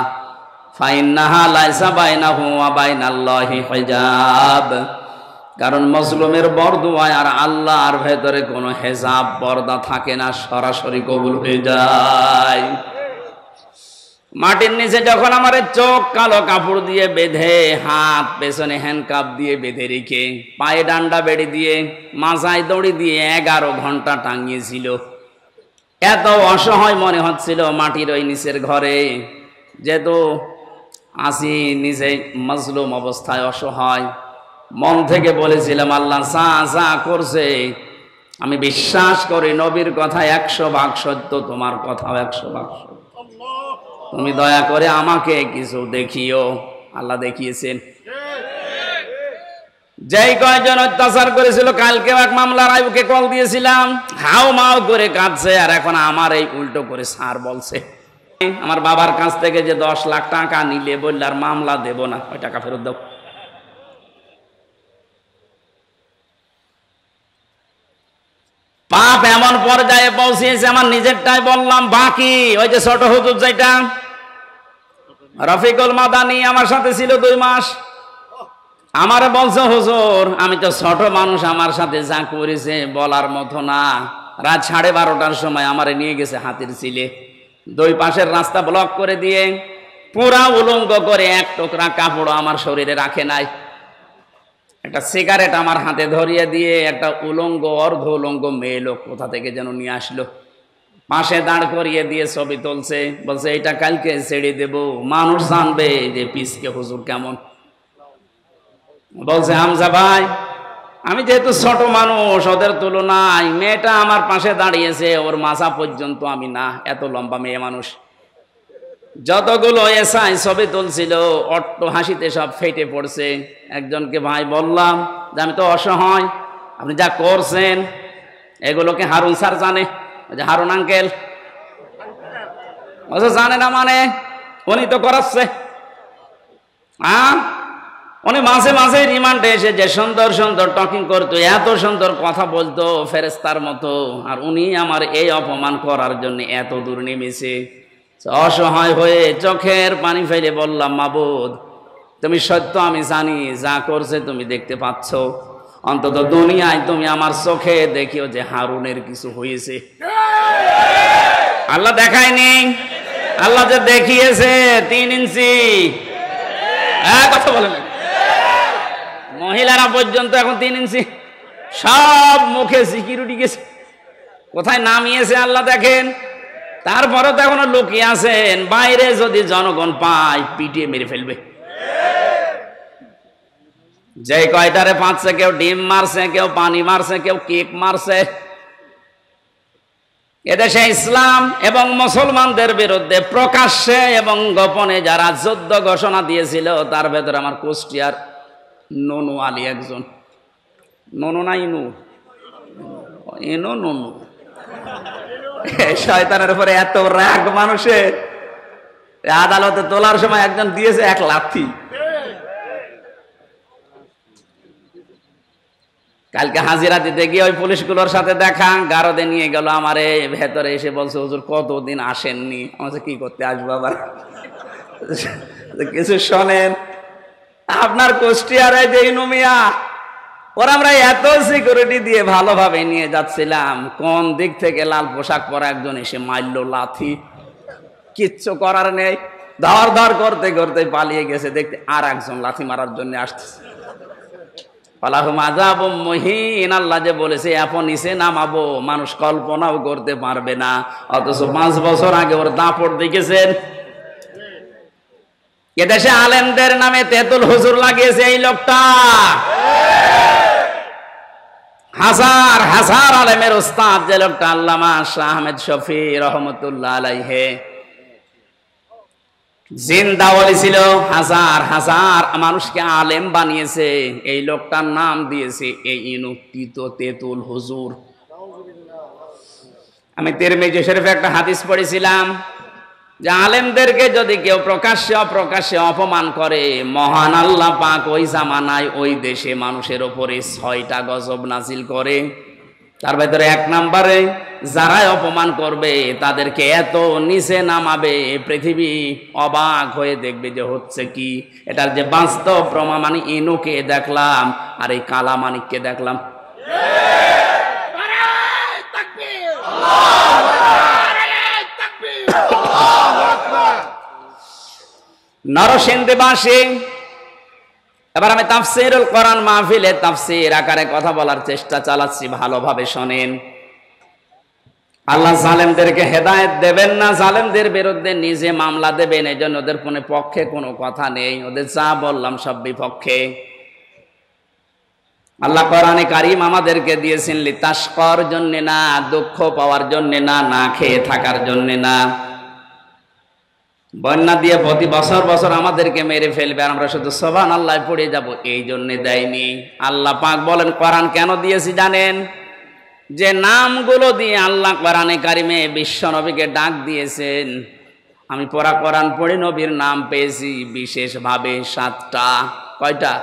ফাইন্নাহা লাইসা বাইনাহু ওয়া বাইনাল্লাহি হিজাব, কারণ মজলুমের বরদোয়ায় আর আল্লাহর ভেতরে কোনো হেজাব পর্দা থাকে না, সরাসরি কবুল হয়ে যায়। মাটির নিচে যখন আমার চোখ কালো কাপড় দিয়ে বেঁধে, হাত পেছনে হ্যান্ডকাপ দিয়ে বেঁধে রেখে, পায়ে ডান্ডা বেড়ে দিয়ে, মাথায় দড়ি দিয়ে 11 ঘন্টা টাঙিয়েছিল, এত অসহায় মনে হচ্ছিল মাটির ওই নিচের ঘরে। যেহেতু আসি নিজে মজলুম অবস্থায়, অসহায়, মন থেকে বলেছিলাম, আল্লাহ যা করছে আমি বিশ্বাস করি, নবীর কথা 100 ভাগ সত্য, তোমার কথাও 100 ভাগ সত্য। তুমি দয়া করে আমাকে কিছু দেখিও। আল্লাহ দেখিয়েছেন। যেই কয়জন অত্যাচার করেছিল, কালকেও এক মামলার আইবুকে কল দিয়েছিলাম, হাও মাও করে কাঁদছে, আর এখন আমার এই উল্টো করে স্যার বলছে। আমার বাবার কাছ থেকে যে 10 লাখ টাকা নিলে, বললে আর মামলা দেব না, ওই টাকা ফেরত দাও। পাপ এমন পর্যায়ে পৌঁছেছে, আমার নিজেরটাই বললাম, বাকি ওই যে ছোট হুজুর যেটা রফিকুল মাদানী আমার সাথে ছিল 2 মাস, আমারে বলছে, হুজুর আমি তো ছোট মানুষ, আমার সাথে যা করেছে বলার মতো না। রাত 12:30টার সময় আমারে নিয়ে গেছে হাতির ছিলে, 2 পাশের রাস্তা ব্লক করে দিয়ে, পুরা উলঙ্গ করে, 1 টুকরা কাপড় আমার শরীরে রাখে নাই, একটা সিগারেট আমার হাতে ধরিয়ে দিয়ে, একটা উলঙ্গ অর্ধ উলঙ্গ মেয়ে লোক কোথা থেকে যেন নিয়ে আসলো, পাশে দাঁড় করিয়ে দিয়ে ছবি তুলছে, বলছে এটা কালকে ছেড়ে দেব, মানুষ জানবে যে পিসকে হুজুর কেমন। বলছে, হামজা ভাই আমি যেহেতু ছোট মানুষ, ওদের তুলনায় মেয়েটা আমার পাশে দাঁড়িয়েছে, ওর মাথা পর্যন্ত আমি না, এত লম্বা মেয়ে মানুষ। যতগুলো এসআই ছবি তুলছিল, অট্ট হাসিতে সব ফেটে পড়ছে। একজনকে ভাই বললাম যে আমি তো অসহায়, আপনি যা করছেন এগুলোকে হারুন স্যার জানে, যে হারুন আঙ্কেল জানে না, মানে উনি তো করাচ্ছে। উনি মাঝে মাঝে রিমান্ডে এসে যে সুন্দর সুন্দর টকিং করতো, এত সুন্দর কথা বলতো ফেরেস্তার মতো, আর উনি আমার এই অপমান করার জন্য এত দূর নেমেছে। অসহায় হয়ে চোখের পানি ফেলে বললাম, মাবুদ তুমি সত্য, আমি জানি যা করছে তুমি দেখতে পাচ্ছ, অন্তত দুনিয়ায় তুমি আমার চোখে দেখিও যে হারুনের কিছু হয়েছে। আল্লাহ দেখায়নি, আল্লাহ যে দেখিয়েছে 3 ইঞ্চি। কথা বলেন, মহিলারা পর্যন্ত এখন 3 ইঞ্চি, সব মুখে সিকিউরিটি গেছে, কোথায় নামিয়েছে আল্লাহ দেখেন। তারপরে তো এখনো লুকিয়ে আছেন, বাইরে যদি জনগণ পায় পিটিয়ে মেরে ফেলবে। যে কয়টারে পাচ্ছে, কেউ ডিম মারছে, কেউ পানি মারছে, কেউ কেক মারছে। এদেশে ইসলাম এবং মুসলমানদের বিরুদ্ধে প্রকাশ্যে এবং গোপনে যারা যুদ্ধ ঘোষণা দিয়েছিল, তার ভেতরে আমার কুষ্টিয়ার ননু আলী একজন, ননু না ইনু, ইনু ননু। শয়তানের উপরে এত রাগ মানুষের, আদালতে তোলার সময় একজন দিয়েছে 1 লাথি। কালকে হাজিরা দিতে গিয়ে ওই পুলিশগুলোর সাথে দেখা, গারদে নিয়ে গেল আমারে, ভেতরে এসে বলছে হুজুর কতদিন আসেননি। আমাকে কি করতে আসবো আবার, কিছু শোনেন। আপনার কুষ্টিয়ারে যে ইনুমিয়া, ওরা আমরা এত সিকিউরিটি দিয়ে ভালোভাবে নিয়ে যাচ্ছিলাম, কোন দিক থেকে লাল পোশাক পরা একজন এসে মারলো লাথি, কিচ্ছু করার নেই, ধর ধর করতে করতে পালিয়ে গেছে। দেখতে আর একজন লাথি মারার জন্য আসতেছে। আল্লাহ যে বলেছে এখন নিচে নামাবো, মানুষ কল্পনাও করতে পারবে না। অথচ 5 বছর আগে ওর দাপট দেখেছেন। এদেশে আলেমদের নামে তেতুল হুজুর লাগিয়েছে এই লোকটা। হাজার হাজার আলেমের উস্তাদ যে লোকটা, আল্লামা শাহ আহমেদ শফি রহমতুল্লাহ আলাইহি, জিন্দা ওলি ছিল, হাজার হাজার মানুষকে আলেম বানিয়েছে। এই লোকটার নাম দিয়েছে এই ইনুক্তিত তেতুল হুজুর। আমি তিরমিজি শরীফে একটা হাদিস পড়েছিলাম যে আলেমদেরকে যদি কেউ প্রকাশ্যে অপ্রকাশ্যে অপমান করে, মহান আল্লাহ পাক ওই জামানায় ওই দেশে মানুষের উপরে 6টা গজব নাজিল করে। তার ভেতরে 1 নম্বরে যারাই অপমান করবে তাদেরকে এত নিচে নামাবে, পৃথিবী অবাক হয়ে দেখবে যে হচ্ছে কি। এটার যে বাস্তব প্রমাণ মানে ইনুকে দেখলাম আর এই কালামানিককে দেখলাম। নরসিংদীবাসী, এবার আমি তাফসীরুল কোরআন মাহফিলে তাফসীর আকারে কথা বলার চেষ্টা চালাচ্ছি, ভালোভাবে শোনেন। আল্লাহ জালেমদেরকে হেদায়েত দেবেন না, জালেমদের বিরুদ্ধে নিজে মামলা দেবেন। এই জন্য ওদের কোনো পক্ষে কোনো কথা নেই, ওদের যা বললাম সব বিপক্ষে। আল্লাহ কোরআনে কারীম আমাদেরকে দিয়েছেন লিতাশকার জন্য না, দুঃখ পাওয়ার জন্য না, না খেয়ে থাকার জন্য না। বন্যা দিয়ে প্রতি বছর বছর আমাদেরকে মেরে ফেলবে আর আমরা শুধু সুবহানাল্লাহ পড়ে যাব, এই জন্য দেয়নি। আল্লাহ পাক বলেন কোরআন কেন দিয়েছি জানেন? যে নামগুলো দিয়ে আল্লাহ কোরআনে কারিমে বিশ্ব নবীকে ডাক দিয়েছেন। আমি পড়া কোরআন পড়ে নবীর নাম পেয়েছি বিশেষভাবে 7টা। কয়টা?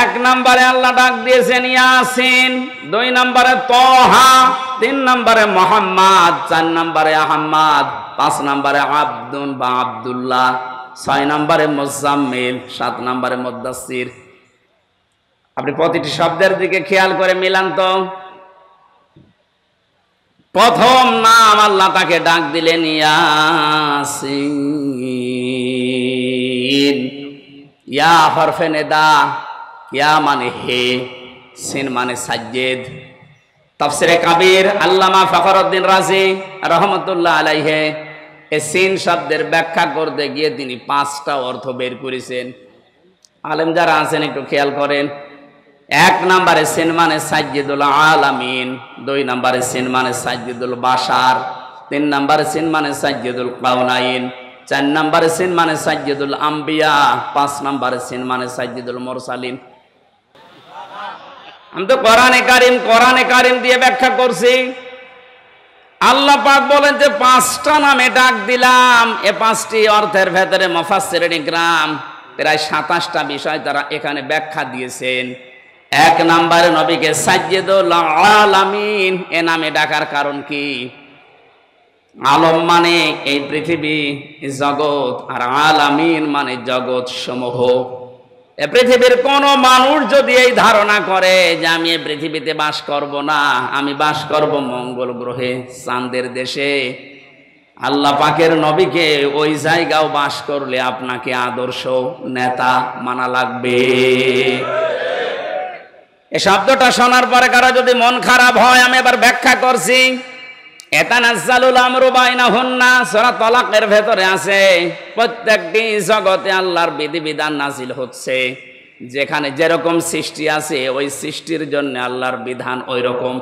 1 নম্বরে আল্লাহ ডাক দিয়েছেন ইয়াসিন, 2 নম্বরে তহা, 3 নম্বরে মুহাম্মদ, 4 নম্বরে আহমদ, 5 নম্বরে আব্দুন বা আব্দুল্লাহ, 6 নম্বরে মুজাম্মিল, 7 নম্বরে মুদাসসির। আপনি প্রতিটি শব্দের দিকে খেয়াল করে মিলান তো। প্রথম নাম আল্লাহ তাকে ডাক দিলেন ইয়াসিন। ইয়া হরফে নেদা, ইয়া মানে হে, সিন মানে সাজ্জেদ। তাফসিরে কাবীর আল্লামা ফখরউদ্দিন রাজি রহমতুল্লাহ আলাইহি এই সিন শব্দের ব্যাখ্যা করতে গিয়ে তিনি 5টা অর্থ বের করেছেন। আলেম যারা আছেন একটু খেয়াল করেন। 1 নম্বরে সিন মানে সাজ্জিদুল আলামিন, 2 নম্বরে সিন মানে সাজ্জিদুল বাশার, 3 নম্বরে সিন মানে সাজ্জিদুল কাউনাইন, 4 নম্বরে সিন মানে সাজ্জিদুল আম্বিয়া, 5 নম্বরে সিন মানে সাজ্জিদুল মুরসালিন। আমি তো কোরআনে কারিম দিয়ে ব্যাখ্যা করছি। আল্লাহ পাক বলেন যে 5টা নামে ডাক দিলাম। এই 5টি অর্থের ভেতরে মুফাসসিরিন ইকরাম প্রায় 27টা বিষয় তারা এখানে ব্যাখ্যা দিয়েছেন। 1 নম্বরে নবীকে সাজ্জিদুল আলামিন এ নামে ডাকার কারণ কি? আলম মানে এই পৃথিবী, জগৎ, আর আলামিন মানে জগৎ সমূহ। এ পৃথিবীর কোন মানুষ যদি এই ধারণা করে যে আমি এই পৃথিবীতে বাস করব না, আমি বাস করব মঙ্গল গ্রহে, চাঁদের দেশে, আল্লাহ পাকের নবীকে ওই জায়গাও বাস করলে আপনাকে আদর্শ নেতা মানা লাগবে। এই শব্দটা শোনার পরে কারো যদি মন খারাপ হয়, আমি এবার ব্যাখ্যা করছি। এতানাজ্জালুল আমরু বাইনাহুন্না, সূরা তালাকের ভেতরে আছে প্রত্যেকটি জগতে আল্লাহর বিধিবিধান নাজিল হচ্ছে। যেখানে যেরকম সৃষ্টি আছে ওই সৃষ্টির জন্য আল্লাহর বিধান ওই রকম।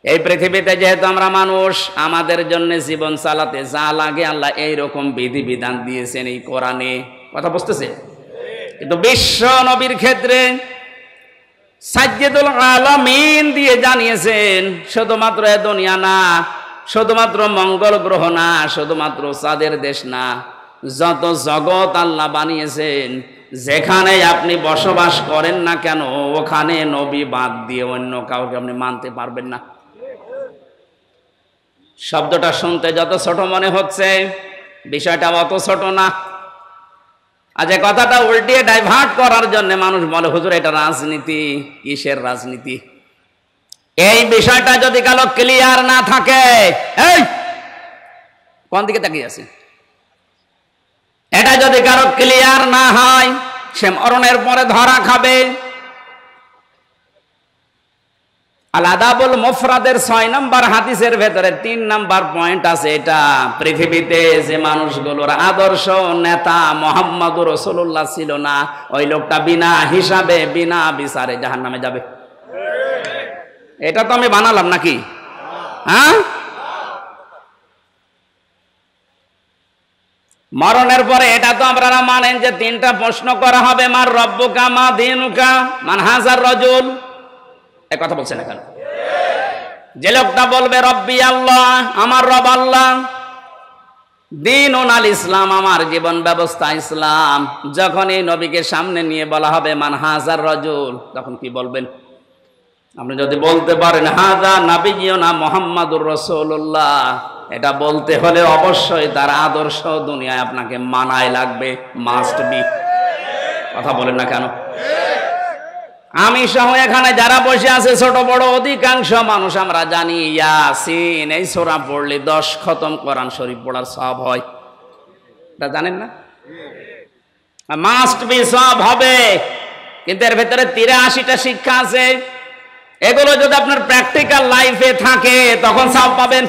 এই পৃথিবীতে যেহেতু আমরা মানুষ, আমাদের জন্য জীবন চালাতে যা লাগে আল্লাহ এই রকম বিধিবিধান দিয়েছেন এই কোরআনে। কথা বুঝতেছে? কিন্তু বিশ্ব নবীর ক্ষেত্রে সাজ্জাদুল আলামিন দিয়ে জানিয়েছেন শুধুমাত্র এ দুনিয়া না, শুধুমাত্র মঙ্গল গ্রহ না, শুধুমাত্র চাঁদের দেশ না, যত জগৎ আল্লাহ বানিয়েছেন যেখানে আপনি বসবাস করেন না কেন ওখানে নবী বাদ দিয়ে অন্য কাউকে আপনি মানতে পারবেন না। শব্দটা শুনতে যত ছোট মনে হচ্ছে বিষয়টা অত ছোট না। আজ এই কথাটা উল্টিয়ে ডাইভার্ট করার জন্য মানুষ বলে হুজুর এটা রাজনীতি। কিসের রাজনীতি? এই বিষয়টা যদি কালো ক্লিয়ার না থাকে, এই কোন দিকে তাকিয়ে আছে, এটা যদি কারো ক্লিয়ার না হয় সে মরণের পরে ধরা খাবে। আল আদাবুল মুফরাদের 6 নম্বর হাদিসের ভেতরে 3 নম্বর পয়েন্ট আছে। এটা পৃথিবীতে যে মানুষগুলোর আদর্শ নেতা মুহাম্মদুর রাসূলুল্লাহ ছিল না, ওই লোকটা বিনা হিসাবে বিনা বিচারে জাহান্নামে যাবে। এটা তো আমি বানালাম নাকি? হ্যাঁ, মরণের পরে এটা তো আপনারা মানেন যে 3টা প্রশ্ন করা হবে, মার রব্বুকা মা দীনুকা মান হাজার রাজুল। এই কথা বলছেন এখন। যে লোকটা বলবে রব্বি আল্লাহ, আমার রব আল্লাহ, দীনুন আল ইসলাম, আমার জীবন ব্যবস্থা ইসলাম, যখন এই নবীকে সামনে নিয়ে বলা হবে মান হাজার রাজুল, তখন কি বলবেন? আপনি যদি বলতে পারেন হাযা নাবিয়ুনা মুহাম্মাদুর রাসূলুল্লাহ, এটা বলতে হলে অবশ্যই তার আদর্শ দুনিয়ায় আপনাকে মানায় লাগবে, মাস্ট বি। কথা বলেন না কেন? আমি সহ এখানে যারা বসে আছে ছোট বড় অধিকাংশ মানুষ আমরা জানি ইয়াসিন এই সূরা পড়লে 10 খতম কোরআন শরীফ পড়ার সওয়াব হয়। এটা জানেন না? মাস্ট বি সওয়াব হবে, কিন্তু এর ভেতরে 83টা শিক্ষা আছে। এগুলো যদি আপনার প্র্যাকটিক্যাল লাইফে থাকে তখন সওয়াব পাবেন।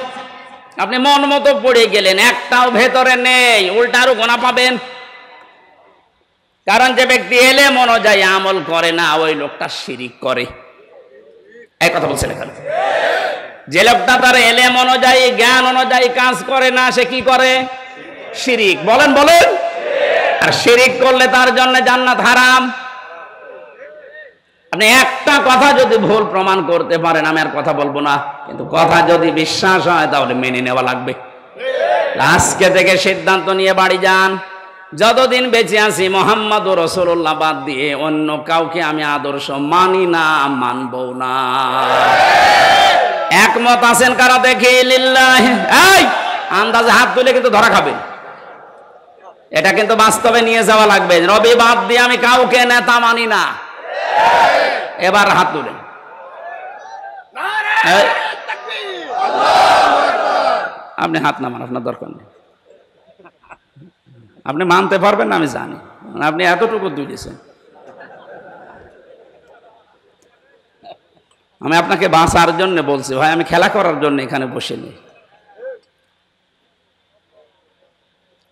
আপনি মন মতো পড়ে গেলেন, একটাও ভেতরে নেই, উল্টা আরো গোনা পাবেন। কারণ যে ব্যক্তি এলেম অনুযায়ী আমল করে না ওই লোকটা শিরিক করে। এই কথা বলছেন এখানে। যে লোকটা তার এলেম অনুযায়ী জ্ঞান অনুযায়ী কাজ করে না সে কি করে? শিরিক। বলেন বলেন। আর শিরিক করলে তার জন্য জান্নাত হারাম। আপনি একটা কথা যদি ভুল প্রমাণ করতে পারেন আমি আর কথা বলবো না, কিন্তু কথা যদি বিশ্বাস হয় তাহলে মেনে নেওয়া লাগবে। আজকে থেকে সিদ্ধান্ত নিয়ে বাড়ি যান, যতদিন বেঁচে আছি মুহাম্মদুর রাসূলুল্লাহ বাদ দিয়ে অন্য কাউকে আমি আদর্শ মানি না, মানবো না। একমত আছেন কারা দেখি? লিল্লাহি। এই আন্দাজে হাত তুলে কিন্তু ধরা খাবেন। এটা কিন্তু বাস্তবে নিয়ে যাওয়া লাগবে। নবী বাদ দিয়ে আমি কাউকে নেতা মানি না। এবার হাত তুলেন। আপনি হাত নামান, আপনার দরকার নেই। আপনি মানতে পারবেন না আমি জানি, আপনি এতটুকু তুলেছেন। আমি আপনাকে বাঁচার জন্য বলছি ভাই, আমি খেলা করার জন্য এখানে বসে নেই।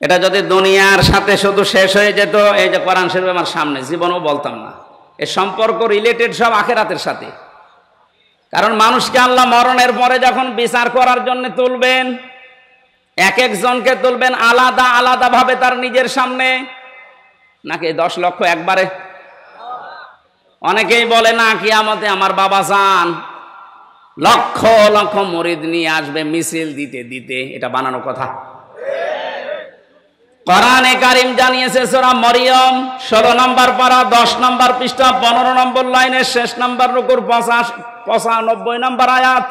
এটা যদি দুনিয়ার সাথে শুধু শেষ হয়ে যেত, এই যে কোরআন শরীফ আমার সামনে, জীবনও বলতাম না। এর সম্পর্ক রিলেটেড সব আখিরাতের সাথে। কারণ মানুষকে আল্লাহ মরণের পরে যখন বিচার করার জন্য তুলবেন, এক একজনকে তুলবেন আলাদা আলাদা ভাবে তার নিজের সামনে, নাকি 10 লক্ষ একবারে? অনেকেই বলে না কিয়ামতে আমার বাবা যান লক্ষ লক্ষ মুরিদ নিয়ে আসবে মিছিল দিতে দিতে। এটা বানানো কথা। কোরআনে কারীম জানিয়েছে সূরা মরিয়ম 16 নম্বর পারা 10 নম্বর পৃষ্ঠা 15 নম্বর লাইনের শেষ নম্বর রুকুর 95 নম্বর আয়াত।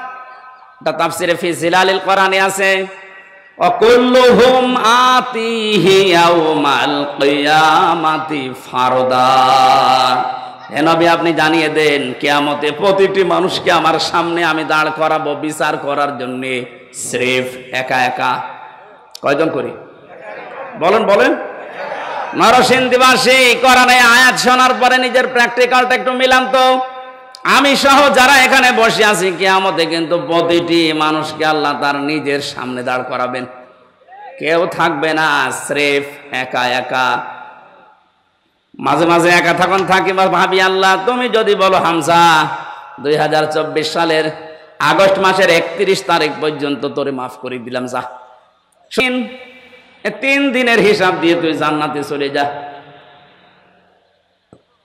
এটা তাফসিরে ফি জিলালিল কোরআনে আছে, অকুল্লুহুম আতিহি ইয়াউমাল কিয়ামাতি ফারদা। হে নবী আপনি জানিয়ে দেন কিয়ামতে প্রতিটি মানুষকে আমার সামনে আমি দাঁড় করাবো বিচার করার জন্য, স্রেফ একা একা। কয়জন করি? বলেন বলেন। নরসিংদীবাসী কোরআনে আয়াত শোনার পরে নিজের প্র্যাকটিক্যালটা একটু মিলান তো। আমি সহ যারা এখানে বসে আছি কিয়ামতে কিন্তু প্রতিটি মানুষকে আল্লাহ তার নিজের সামনে দাঁড় করাবেন, কেউ থাকবে না, স্রেফ একা একা। মাঝে মাঝে একা থাকুন থাকি ভাবি আল্লাহ তুমি যদি বলো হামজা 2024 সালের আগস্ট মাসের 31 তারিখ পর্যন্ত তোরে মাফ করে দিলাম, যা 3 দিনের হিসাব দিয়ে তুই জান্নাতে চলে যা।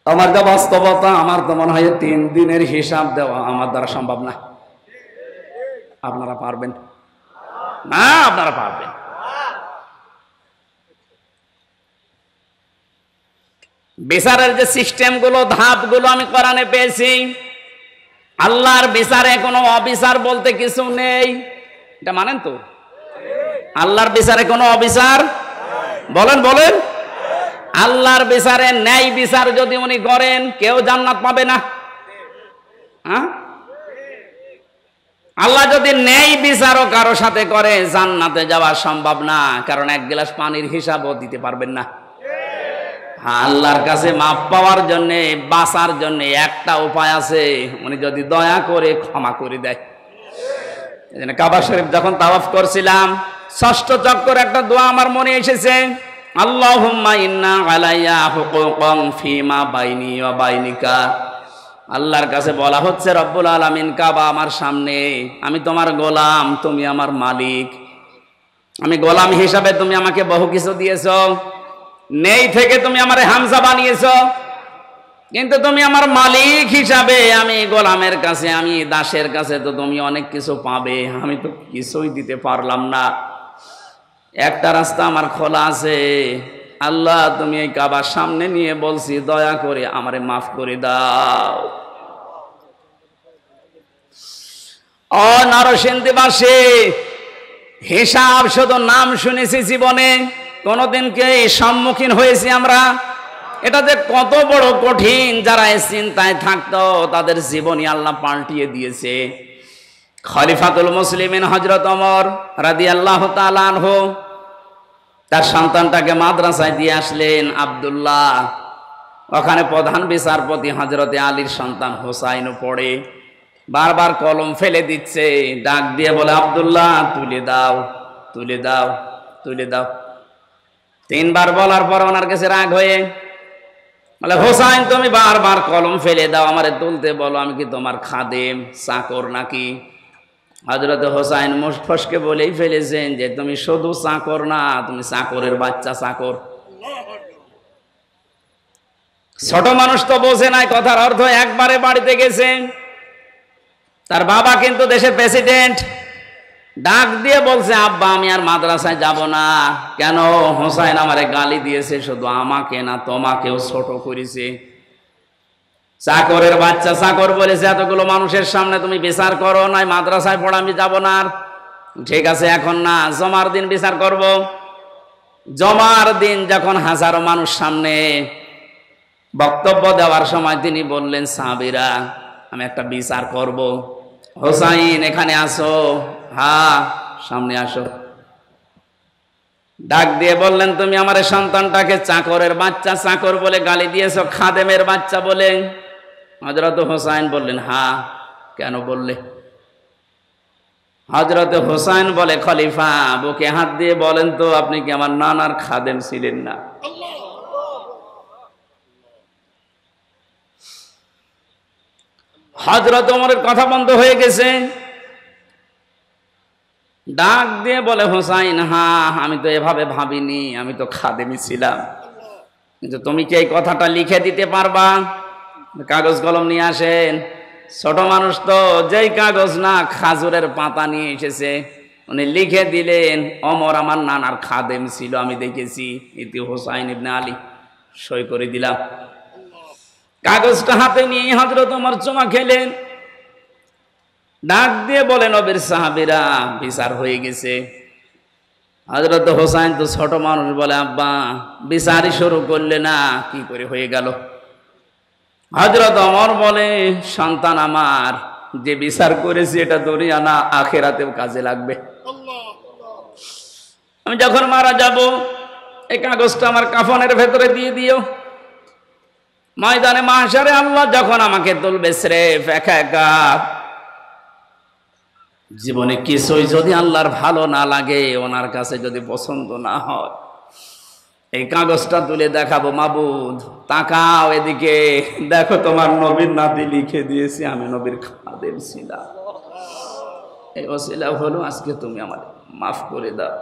আমার যা বাস্তবতা, আমার তো মনে হয় 3 দিনের হিসাব দেওয়া আমার দ্বারা সম্ভব না। আপনারা পারবেন না? আপনারা পারবেন? বিচারের যে সিস্টেম গুলো, ধাপ গুলো আমি কোরআনে পেয়েছি। আল্লাহর বিচারে কোনো অবিচার বলতে কিছু নেই, এটা মানেন তো? আল্লাহর বিচারে কোনো অবিচার বলেন বলেন আল্লাহর বিচারে ন্যায় বিচার যদি উনি করেন, কেউ জান্নাত পাবে না। হ্যাঁ, আল্লাহ যদি ন্যায় বিচারও কারো সাথে করে, জান্নাতে যাওয়া সম্ভব না, কারণ 1 গ্লাস পানির হিসাবও দিতে পারবেন না। আল্লাহর কাছে মাপ পাওয়ার জন্য, বাঁচার জন্য একটা উপায় আছে, উনি যদি দয়া করে ক্ষমা করে দেয়। এজন্য কাবা শরীফ যখন তাওয়াফ করছিলাম, 6ষ্ঠ চক্কর একটা দোয়া আমার মনে এসেছে, আল্লাহুম্মা ইন্না আলাইয়া হুকুকান ফিমা বাইনি ওয়া বাইনিকা। আল্লাহর কাছে বলা হচ্ছে, রব্বুল আলামিন, কাবা আমার সামনে, আমি তোমার গোলাম, তুমি আমার মালিক। আমি গোলাম হিসাবে তুমি আমাকে বহু কিছু দিয়েছো, নেই থেকে তুমি আমারে হামজা বানিয়েছো, কিন্তু তুমি আমার মালিক হিসাবে, আমি গোলামের কাছে, আমি দাসের কাছে তো তুমি অনেক কিছু পাবে, আমি তো কিছুই দিতে পারলাম না। একটা রাস্তা আমার খোলা আছে, আল্লাহ তুমি এই কাবার সামনে নিয়ে বলছি, দয়া করে আমারে মাফ করে দাও। ও নরসিংদীবাসী, হিসাব শুধু নাম শুনেছি, জীবনে কোনোদিন কে সম্মুখীন হয়েছি আমরা? এটা যে কত বড় কঠিন, যারা এই চিন্তায় থাকতো তাদের জীবনই আল্লাহ পাল্টিয়ে দিয়েছে। খলিফাতুল মুসলিমিন হযরত ওমর রাদিয়াল্লাহু তাআলা আনহু তার সন্তানটাকে মাদ্রাসায় দিয়ে আসলেন, আব্দুল্লাহ। ওখানে প্রধান বিচারপতি হযরতে আলীর সন্তান হোসাইনও পড়ে, বারবার কলম ফেলে দিচ্ছে, ডাক দিয়ে বলে, আব্দুল্লাহ তুলে দাও, তুলে দাও, তুলে দাও। 3 বার বলার পর ওনার কাছে রাগ হয়ে বলে, হোসাইন তুমি বারবার কলম ফেলে দাও, আমারে তুলতে বলো, আমি কি তোমার খাদেম, চাকর নাকি? হযরত হোসাইন মুশফসকে বলেই ফেলেছেন যে তুমি শুধু চাকর না, তুমি চাকরের বাচ্চা চাকর। ছোট মানুষ তো বোঝে নাই কথার অর্থ। একবারে বাড়িতে গেছে, তার বাবা কিন্তু দেশের প্রেসিডেন্ট, ডাক দিয়ে বলছে, আব্বা আমি আর মাদ্রাসায় যাব না। কেন? হোসাইন আমারে গালি দিয়েছে, শুধু আমাকে না তোমাকেও ছোট করেছে। চাকরের বাচ্চা চাকর বলেছে, এতগুলো মানুষের সামনে তুমি বিচার করো, নাই মাদ্রাসায় পড়া আমি যাব না। ঠিক আছে, এখন না, জমার দিন বিচার করব। জমার দিন যখন হাজারো মানুষ সামনে বক্তব্য দেওয়ার সময় তিনি বললেন, সাহাবীরা আমি একটা বিচার করব, হোসাইন এখানে আসো। হ্যাঁ, সামনে আসো। ডাক দিয়ে বললেন, তুমি আমার সন্তানটাকে চাকরের বাচ্চা চাকর বলে গালি দিয়েছো, খাদেমের বাচ্চা বলে। হযরত হোসাইন বললেন, হ্যাঁ। কেন বললে? হযরত হোসাইন বলে, খলিফা বুকে হাত দিয়ে বলেন তো, আপনি কি আমার নানার খাদেম ছিলেন না? হযরত ওমরের কথা বন্ধ হয়ে গেছে। ডাক দিয়ে বলে, হোসাইন হ্যাঁ, আমি তো এভাবে ভাবিনি, আমি তো খাদেমই ছিলাম, কিন্তু তুমি কি এই কথাটা লিখে দিতে পারবা? কাগজ কলম নিয়ে আসেন। ছোট মানুষ তো, যেই কাগজ না খাজুরের পাতা নিয়ে এসেছে, উনি লিখে দিলেন, ওমর আমার নানার খাদেম ছিল, আমি দেখেছি, ইতি হোসাইন ইবনে আলী। সই করে দিলাম। কাগজটা হাতে নিয়ে হযরত ওমর চুমা খেলেন। ডাক দিয়ে বলেন, নবীর সাহাবীরা বিচার হয়ে গেছে। হযরত হোসাইন তো ছোট মানুষ, বলে, আব্বা বিচারই শুরু করলে না, কি করে হয়ে গেল? হযরত ওমর বলে, সন্তান আমার, যে বিচার করেছি এটা দুনিয়া না আখিরাতেও কাজে লাগবে। আমি যখন মারা যাব, এই কাগজটা আমার কাফনের ভেতরে দিয়ে দিও। ময়দানে মাহশারে আল্লাহ যখন আমাকে তুলবে, স্রেফ একা একা, জীবনে কিছুই যদি আল্লাহর ভালো না লাগে, ওনার কাছে যদি পছন্দ না হয়, এই কাগজটা তুলে দেখাবো, মাবুদ তাকাও এদিকে, দেখো তোমার নবীর নাতি লিখে দিয়েছি, আমি নবীর খাদেম ছিলাম। এই ওসিলা হলো আজকে তুমি আমাদের মাফ করে দাও।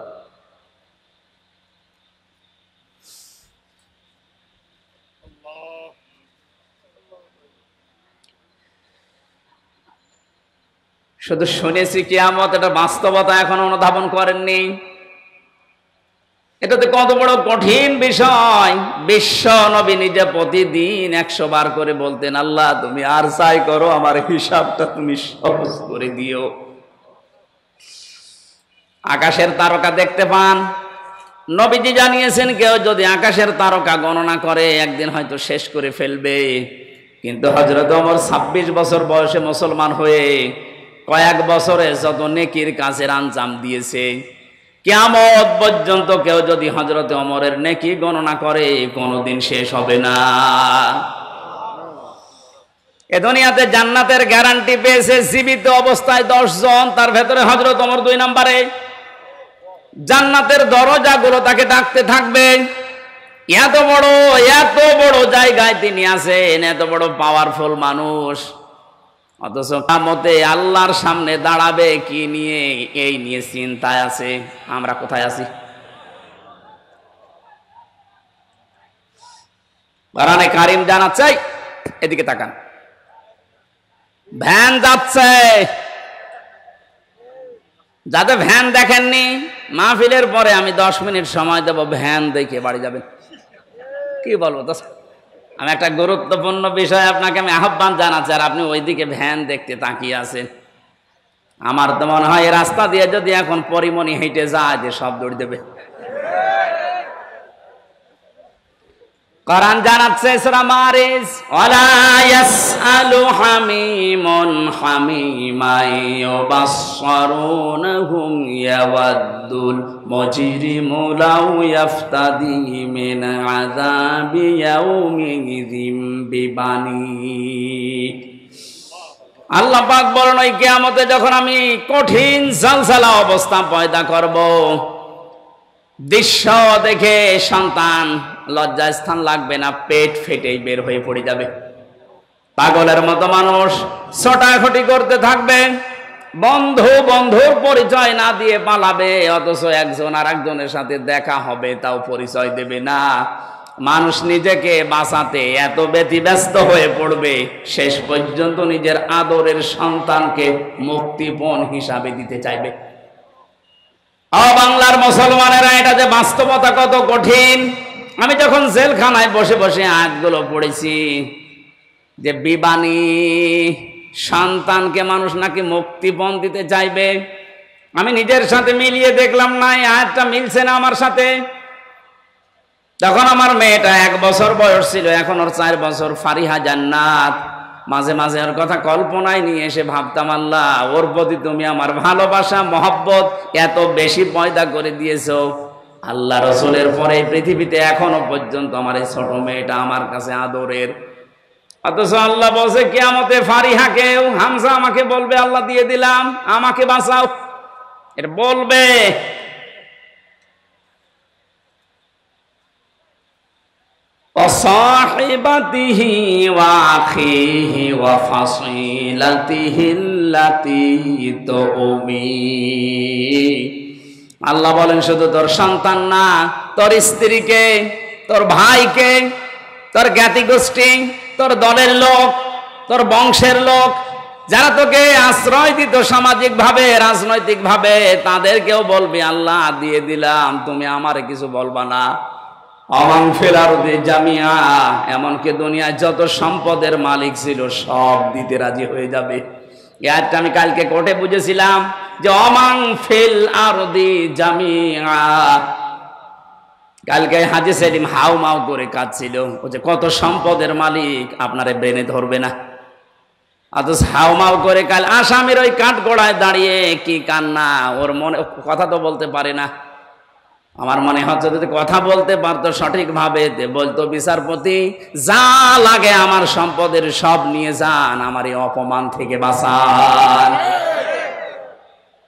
শুধু শুনেছি কিয়ামত, এটা বাস্তবতা এখন অনুধাবন করেননি। এটাতে কত বড় কঠিন বিষয়। বিশ্ব নবী নিজে প্রতিদিন 100 বার করে বলতেন, আল্লাহ তুমি আর চাই করো, আমার হিসাবটা তুমি সহজ করে দিও। আকাশের তারকা দেখতে পান, নবীজি জানিয়েছেন কেউ যদি আকাশের তারকা গণনা করে একদিন হয়তো শেষ করে ফেলবে। কিন্তু হযরত ওমর 26 বছর বয়সে মুসলমান হয়ে কয়েক বছরে যত নেকির কাজের আঞ্জাম দিয়েছে, কিয়ামত পর্যন্ত কেউ যদি হযরত ওমরের নেকি গণনা করে কোনোদিন শেষ হবে না। এ দুনিয়াতে জান্নাতের গ্যারান্টি পেয়েছে জীবিত অবস্থায় 10 জন, তার ভেতরে হযরত ওমর 2 নম্বরে। জান্নাতের দরজাগুলো তাকে ডাকতে থাকবে। এত বড় জায়গায় তিনি আছেন, এত বড় পাওয়ারফুল মানুষ, অথচ কিয়ামতে আল্লাহর সামনে দাঁড়াবে কি নিয়ে, এই নিয়ে চিন্তায় আছে। আমরা কোথায় আছি? কোরআনে কারীম জানাচ্ছে, এদিকে তাকান, ভ্যান যাচ্ছে। যাতে ভ্যান দেখেননি, মাহফিলের পরে আমি 10 মিনিট সময় দেব, ভ্যান দেখে বাড়ি যাবেন। কি বলবো তো, আমি একটা গুরুত্বপূর্ণ বিষয় আপনাকে আমি আহ্বান জানাচ্ছি, আর আপনি ওইদিকে ভ্যান দেখতে তাকিয়ে আছেন। আমার তো মনে হয় এই রাস্তা দিয়ে যদি এখন পরিমণি হেঁটে যায় যে সব দৌড় দেবে। কোরআন জানাচ্ছে সূরা মারিজ, ওয়ালা ইয়াসআলু হামিমুন হামিমান ইউবাসসিরুনহুম ইয়াওয়াদ্দুল মুজরিমু লাউ ইয়াফতাদি মিন আযাবি ইয়াউমিযিম বিবানি। আল্লাহ পাক বলেন, ওই কিয়ামতে যখন আমি কঠিন জালজালা অবস্থা পয়দা করব, দৃশ্য দেখে সন্তান লজ্জায় স্থান লাগবে না, পেট ফেটেই বের হয়ে পড়ে যাবে। পাগলের মতো মানুষ ছোটাছুটি করতে থাকবে, বন্ধুর পরিচয় না দিয়ে পালাবে, অথচ একজন আর একজনের সাথে দেখা হবে তাও পরিচয় দেবে না। মানুষ নিজেকে বাঁচাতে এত ব্যতিব্যস্ত হয়ে পড়বে, শেষ পর্যন্ত নিজের আদরের সন্তানকে মুক্তিপণ হিসাবে দিতে চাইবে। বাংলার মুসলমানেরা, এটা যে বাস্তবতা কত কঠিন। আমি যখন জেলখানায় বসে বসে আয়াতগুলো পড়েছি যে বিবানী, সন্তানকে মানুষ নাকি মুক্তিপণ দিতে চাইবে, আমি নিজের সাথে মিলিয়ে দেখলাম না এই আয়াতটা মিলছে না আমার সাথে। তখন আমার মেয়েটা 1 বছর বয়স ছিল, এখন ওর 4 বছর, ফারিহা জান্নাত। মাঝে মাঝে ওর কথা কল্পনায় নিয়ে এসে ভাবতাম, আল্লাহ ওর প্রতি তুমি আমার ভালোবাসা মহব্বত এত বেশি পয়দা করে দিয়েছো। আল্লাহ রাসূলের পরে পৃথিবীতে এখনো পর্যন্ত আমার এই ছোট মেয়েটা আমার কাছে আদরের। অথচ আল্লাহ বলছে কিয়ামতে ফারিহাকেও, হামজা আমাকে বলবে আল্লাহ দিয়ে দিলাম, আমাকে বাঁচাও, এটা বলবে। وصاحبته وأخيه وفصيلته التي تؤويه। আল্লাহ বলেন শুধু তোর সন্তান না, তোর স্ত্রীকে, তোর ভাইকে, তোর জ্ঞাতি গোষ্ঠী, তোর দলের লোক, তোর বংশের লোক, যারা তোকে আশ্রয় দিত সামাজিক ভাবে, রাজনৈতিক ভাবে, তাদেরকেও বলবি আল্লাহ দিয়ে দিলাম, তুমি আমারে কিছু বলবা না। আমান ফিল আরদি জামিয়া, এমনকি দুনিয়ায় যত সম্পদের মালিক ছিল সব দিতে রাজি হয়ে যাবে। এটা আমি কালকে কোর্টে বুঝেছিলাম যে আমান ফিল আরদি জামিয়া। কালকে হাজী সেলিম হাউ মাউ করে কাঁদছিল, ও যে কত সম্পদের মালিক আপনারে ব্রেনে ধরবে না। অথচ হাউ মাউ করে কাল আসামির ওই কাঠ গোড়ায় দাঁড়িয়ে কি কান্না, ওর মনে কথা তো বলতে পারে না। আমার মনে হচ্ছে যদি কথা বলতে পারতো সঠিকভাবে, বলতো বিচারপতি যা লাগে আমার সম্পদের সব নিয়ে যান, আমার এই অপমান থেকে বাঁচান।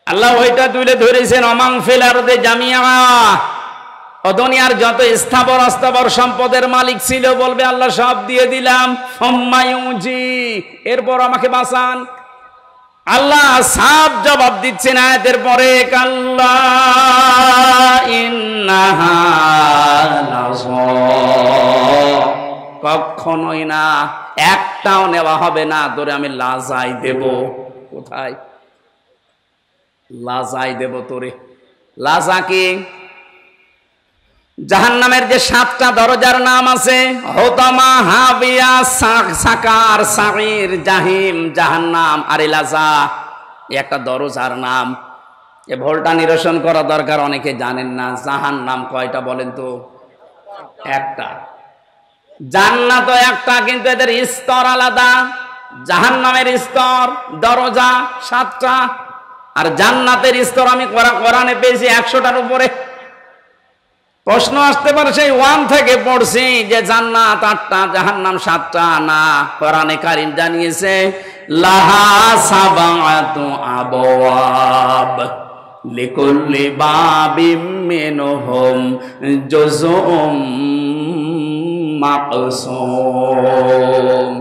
আল্লাহ ওইটা তুলে ধরেছেন অমাং ফিল আরদি জামিয়া। ও দুনিয়ার যত স্থাবর অস্থাবর সম্পদের মালিক ছিল বলবে আল্লাহ সব দিয়ে দিলাম, ফম্মায়ুজি, এরপর আমাকে বাঁচান। আল্লাহ সাফ জবাব দিচ্ছেন আয়াতের পরে, কাল্লা ইন্নাহা লাযা, কখনোই না, একটাও নেওয়া হবে না, তোরে আমি লাজাই দেব। কোথায়? লাজাই দেব তোরে। লাজা কি? জাহান্নামের যে 7টা দরজার নাম আছে, হোতামা, হাবিয়া, সাকার, সাঈর, জাহিম, জাহান্নাম আর লাজা, একটা দরজার নাম। এ ভুলটা নিরসন করা দরকার, অনেকে জানেন না। জাহান্নাম কয়টা বলেন তো? একটা। জান্নাতও একটা, কিন্তু এদের স্তর আলাদা। জাহান্নামের স্তর, দরজা 7টা, আর জান্নাতের স্তর আমি কোরআনে পেয়েছি 100টার উপরে। প্রশ্ন আসতে পারে সেই 1 থেকে পড়ছি যে জান্নাত 8টা, জাহান্নাম 7টা। না, কোরআনে কারীম জানিয়েছে লাহা সাবাতু আবওয়াব লিকুল্লি বাবিম মিনহুম জুজউম মাকসুম।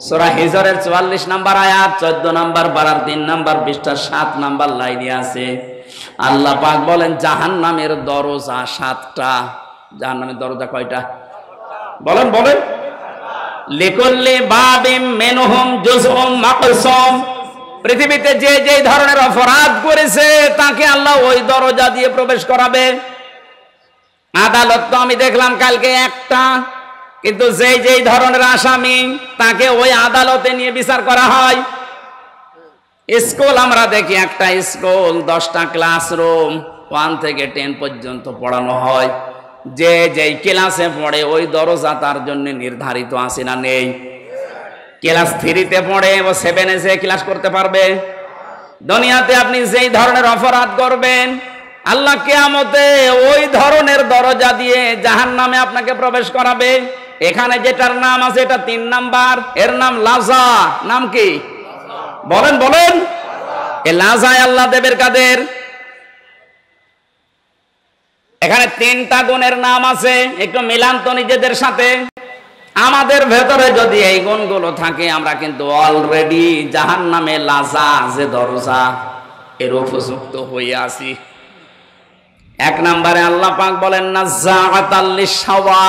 সূরা হিজরের 44 নম্বর আয়াত, 14 নম্বর পারার 3 নম্বর পৃষ্ঠা 7 নম্বর লাইনে আছে। আল্লাহ পাক বলেন জাহান্নামের দরজা 7টা। জাহান্নামের দরজা কয়টা বলেন? বলেন। লিকুল্লি বাবিম মিনহুম জুজউম মাকসুম। পৃথিবীতে যে যে ধরনের অপরাধ করেছে তাকে আল্লাহ ওই দরজা দিয়ে প্রবেশ করাবে। আদালত তো আমি দেখলাম কালকে একটা, কিন্তু যেই যেই ধরনের আসামি তাকে ওই আদালতে নিয়ে বিচার করা হয়। স্কুল আমরা দেখি, একটা স্কুল 10টা ক্লাসরুম, 1 থেকে 10 পর্যন্ত পড়ানো হয়। যে যেই ক্লাসে পড়ে ওই দরজা তার জন্য নির্ধারিত আছে না নেই? ক্লাস 3-তে পড়ে ও 7-এ যে ক্লাস করতে পারবে? দুনিয়াতে আপনি যেই ধরনের অপরাধ করবেন আল্লাহ কিয়ামতে ওই ধরনের দরজা দিয়ে জাহান্নামে আপনাকে প্রবেশ করাবে। এখানে যেটার নাম আছে এটা 3 নাম্বার, এর নাম লাজা। নাম কি বলেন? বলেন। এ লাজায় আল্লাহ দেবের কাদের? এখানে 3টা গুণের নাম আছে, একটু মিলান তো নিজেদের সাথে। আমাদের ভেতরে যদি এই গুণগুলো থাকে আমরা কিন্তু অলরেডি জাহান্নামে লাজা যে দরজা এর উপযুক্ত হয়ে আছি। 1 নম্বরে আল্লাহ পাক বলেন নাযাআতাল লিশাওয়া।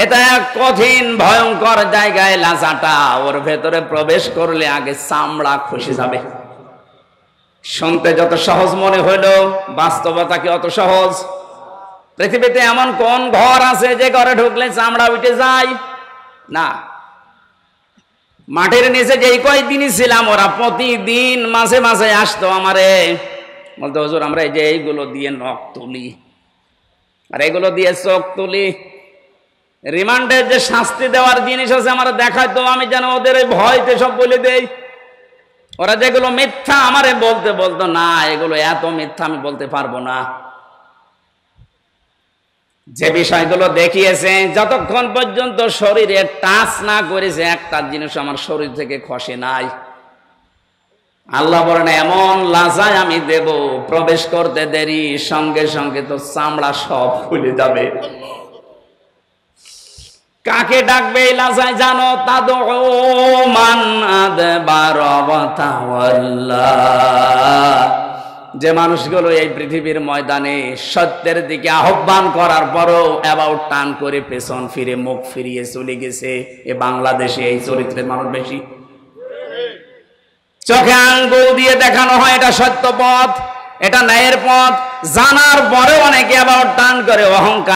এটা এক কঠিন ভয়ঙ্কর জায়গায় লাজাটা, ওর ভেতরে প্রবেশ করলে আগে চামড়া খসে যাবে। শুনতে যত সহজ মনে হইলো বাস্তবতা কি অত সহজ? পৃথিবীতে এমন কোন ঘর আছে যে ঘরে ঢুকলে চামড়া উঠে যায় না? মাটির নিচে যেই কয়েকদিনই ছিলাম ওরা প্রতিদিন মাঝে মাঝে আসতো আমারে, বলতো হুজুর আমরা এই যে এইগুলো দিয়ে নখ তুলি আর এগুলো দিয়ে চোখ তুলি। রিমান্ডের যে শাস্তি দেওয়ার জিনিস আছে আমার দেখাইতো, আমি যেন ওদের ভয়তে সব বলে দেই। ওরা যেগুলো মিথ্যা আমারে বলতো না এগুলো এত মিথ্যা আমি বলতে পারবো না। যে বিষয়গুলো দেখিয়েছে যতক্ষণ পর্যন্ত শরীরে টাচ না করেছে একটা জিনিস আমার শরীর থেকে খসে নাই। আল্লাহ বলেন এমন লাজায় আমি দেব, প্রবেশ করতে দেরি সঙ্গে সঙ্গে তো চামড়া সব খুলে যাবে। কাকে ডাকবে এই লাজায় জানো? তাদউ মান আদবারা ওয়া তাওয়াল্লা। যে মানুষগুলো এই পৃথিবীর ময়দানে সত্যের দিকে আহ্বান করার পরও অ্যাবাউট টার্ন করে পেছন ফিরে মুখ ফিরিয়ে চলে গেছে, এ বাংলাদেশে এই চরিত্রের মানুষ বেশি। চোখে আঙ্গুল দিয়ে দেখানো হয় এটা সত্য পথ, এটা ন্যায়ের পথ, জানার পরেও অনেকে অ্যাবাউট টার্ন করে অহংকার